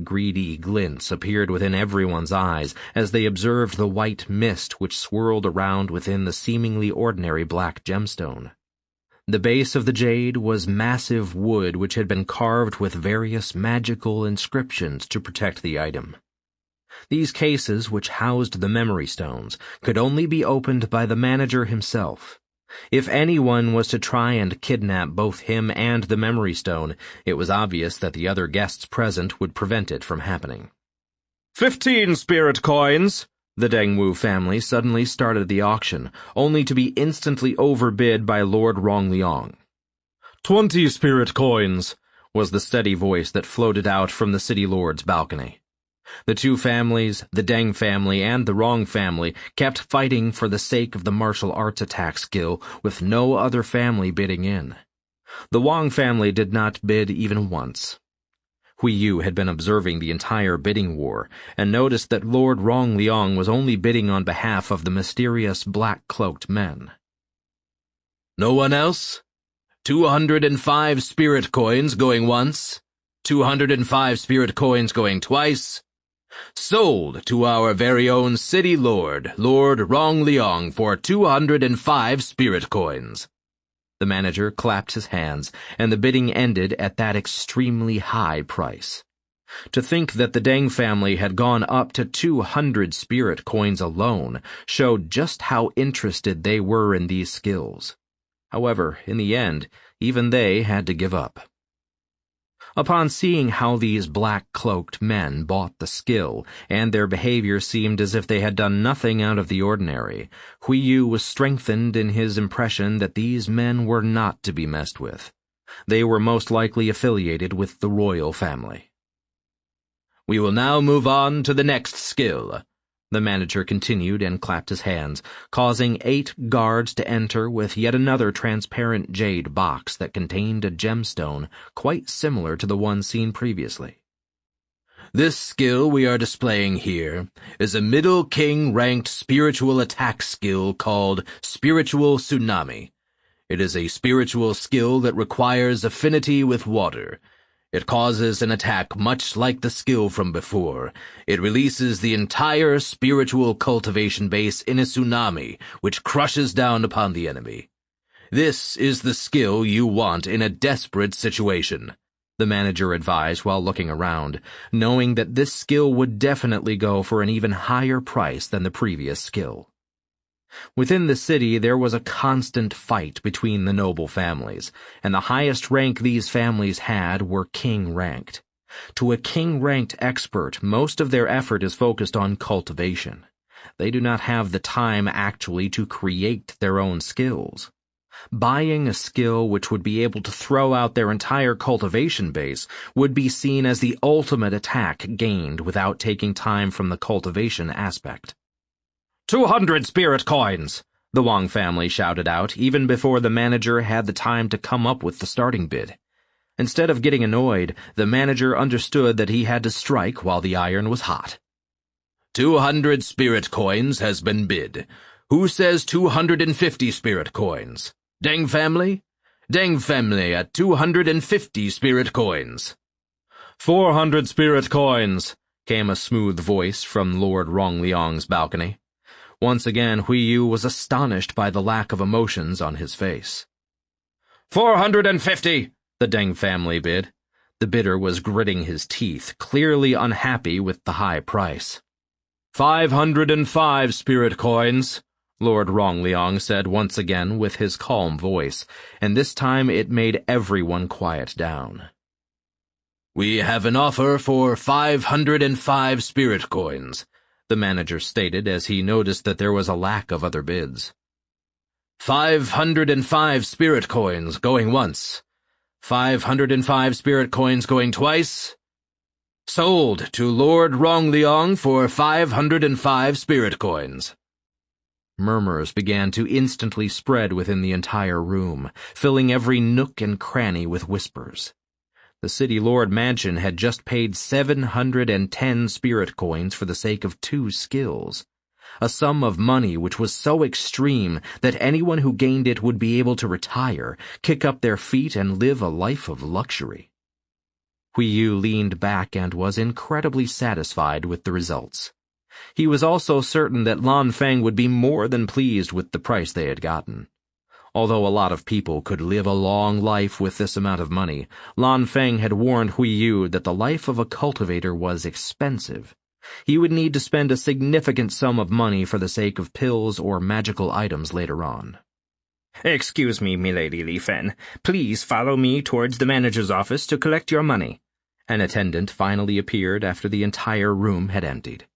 Greedy glints appeared within everyone's eyes as they observed the white mist which swirled around within the seemingly ordinary black gemstone. The base of the jade was massive wood which had been carved with various magical inscriptions to protect the item. These cases, which housed the memory stones, could only be opened by the manager himself. If anyone was to try and kidnap both him and the memory stone, it was obvious that the other guests present would prevent it from happening. 15 spirit coins! The Dengwu family suddenly started the auction, only to be instantly overbid by Lord Rongliang. 20 spirit coins! Was the steady voice that floated out from the city lord's balcony. The two families, the Deng family and the Rong family, kept fighting for the sake of the martial arts attack skill, with no other family bidding in. The Wang family did not bid even once. Hui Yu had been observing the entire bidding war, and noticed that Lord Rongliang was only bidding on behalf of the mysterious black-cloaked men. No one else? 205 spirit coins going once? 205 spirit coins going twice? Sold to our very own city lord, Lord Rongliang, for 205 spirit coins. The manager clapped his hands, and the bidding ended at that extremely high price. To think that the Deng family had gone up to 200 spirit coins alone showed just how interested they were in these skills. However, in the end, even they had to give up. Upon seeing how these black-cloaked men bought the skill, and their behavior seemed as if they had done nothing out of the ordinary, Hui Yu was strengthened in his impression that these men were not to be messed with. They were most likely affiliated with the royal family. We will now move on to the next skill. The manager continued and clapped his hands, causing 8 guards to enter with yet another transparent jade box that contained a gemstone quite similar to the one seen previously. This skill we are displaying here is a middle king-ranked spiritual attack skill called Spiritual Tsunami. It is a spiritual skill that requires affinity with water. It causes an attack much like the skill from before. It releases the entire spiritual cultivation base in a tsunami, which crushes down upon the enemy. This is the skill you want in a desperate situation, the manager advised while looking around, knowing that this skill would definitely go for an even higher price than the previous skill. Within the city there was a constant fight between the noble families, and the highest rank these families had were king-ranked. To a king-ranked expert, most of their effort is focused on cultivation. They do not have the time actually to create their own skills. Buying a skill which would be able to throw out their entire cultivation base would be seen as the ultimate attack gained without taking time from the cultivation aspect. 200 spirit coins! The Wang family shouted out, even before the manager had the time to come up with the starting bid. Instead of getting annoyed, the manager understood that he had to strike while the iron was hot. 200 spirit coins has been bid. Who says 250 spirit coins? Deng family? Deng family at 250 spirit coins. 400 spirit coins, came a smooth voice from Lord Rongliang's balcony. Once again, Hui Yu was astonished by the lack of emotions on his face. 450, the Deng family bid. The bidder was gritting his teeth, clearly unhappy with the high price. 505 spirit coins, Lord Rongliang said once again with his calm voice, and this time it made everyone quiet down. We have an offer for 505 spirit coins, the manager stated as he noticed that there was a lack of other bids. 505 spirit coins going once. 505 spirit coins going twice. Sold to Lord Rongliong for 505 spirit coins. Murmurs began to instantly spread within the entire room, filling every nook and cranny with whispers. The City Lord Mansion had just paid 710 spirit coins for the sake of 2 skills, a sum of money which was so extreme that anyone who gained it would be able to retire, kick up their feet, and live a life of luxury. Hui Yu leaned back and was incredibly satisfied with the results. He was also certain that Lan Feng would be more than pleased with the price they had gotten. Although a lot of people could live a long life with this amount of money, Lan Feng had warned Hui Yu that the life of a cultivator was expensive. He would need to spend a significant sum of money for the sake of pills or magical items later on. "Excuse me, milady Li Fen. Please follow me towards the manager's office to collect your money." An attendant finally appeared after the entire room had emptied.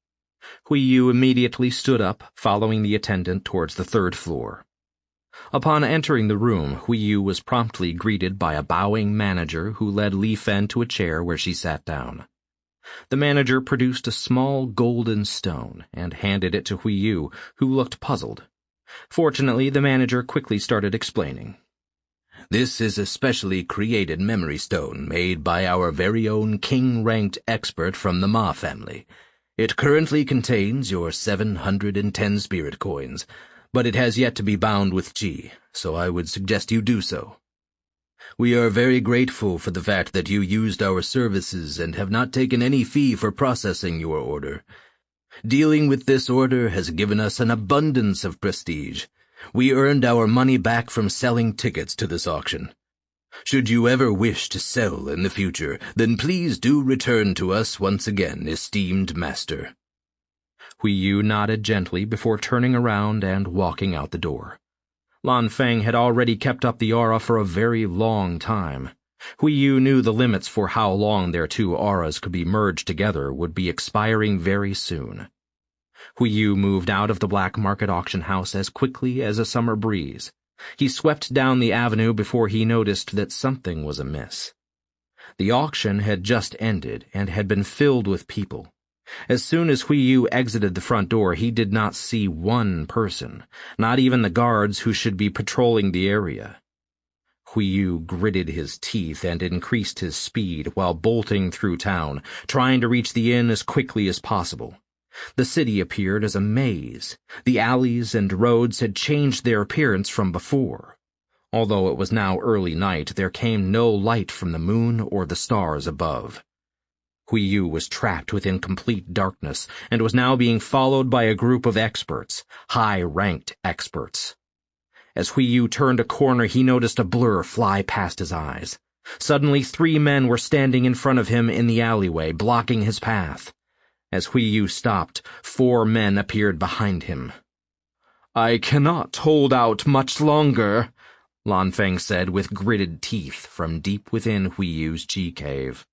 Hui Yu immediately stood up, following the attendant towards the 3rd floor. Upon entering the room, Hui Yu was promptly greeted by a bowing manager who led Li Fen to a chair where she sat down. The manager produced a small golden stone and handed it to Hui Yu, who looked puzzled. Fortunately, the manager quickly started explaining. This is a specially created memory stone made by our very own king-ranked expert from the Ma family. It currently contains your 710 spirit coins, but it has yet to be bound with Qi, so I would suggest you do so. We are very grateful for the fact that you used our services and have not taken any fee for processing your order. Dealing with this order has given us an abundance of prestige. We earned our money back from selling tickets to this auction. Should you ever wish to sell in the future, then please do return to us once again, esteemed master." Hui Yu nodded gently before turning around and walking out the door. Lan Feng had already kept up the aura for a very long time. Hui Yu knew the limits for how long their 2 auras could be merged together would be expiring very soon. Hui Yu moved out of the black market auction house as quickly as a summer breeze. He swept down the avenue before he noticed that something was amiss. The auction had just ended and had been filled with people. As soon as Hui Yu exited the front door, he did not see one person, not even the guards who should be patrolling the area. Hui Yu gritted his teeth and increased his speed while bolting through town, trying to reach the inn as quickly as possible. The city appeared as a maze. The alleys and roads had changed their appearance from before. Although it was now early night, there came no light from the moon or the stars above. Hui Yu was trapped within complete darkness and was now being followed by a group of experts, high-ranked experts. As Hui Yu turned a corner, he noticed a blur fly past his eyes. Suddenly, 3 men were standing in front of him in the alleyway, blocking his path. As Hui Yu stopped, 4 men appeared behind him. "I cannot hold out much longer," Lan Feng said with gritted teeth from deep within Hui Yu's Qi cave.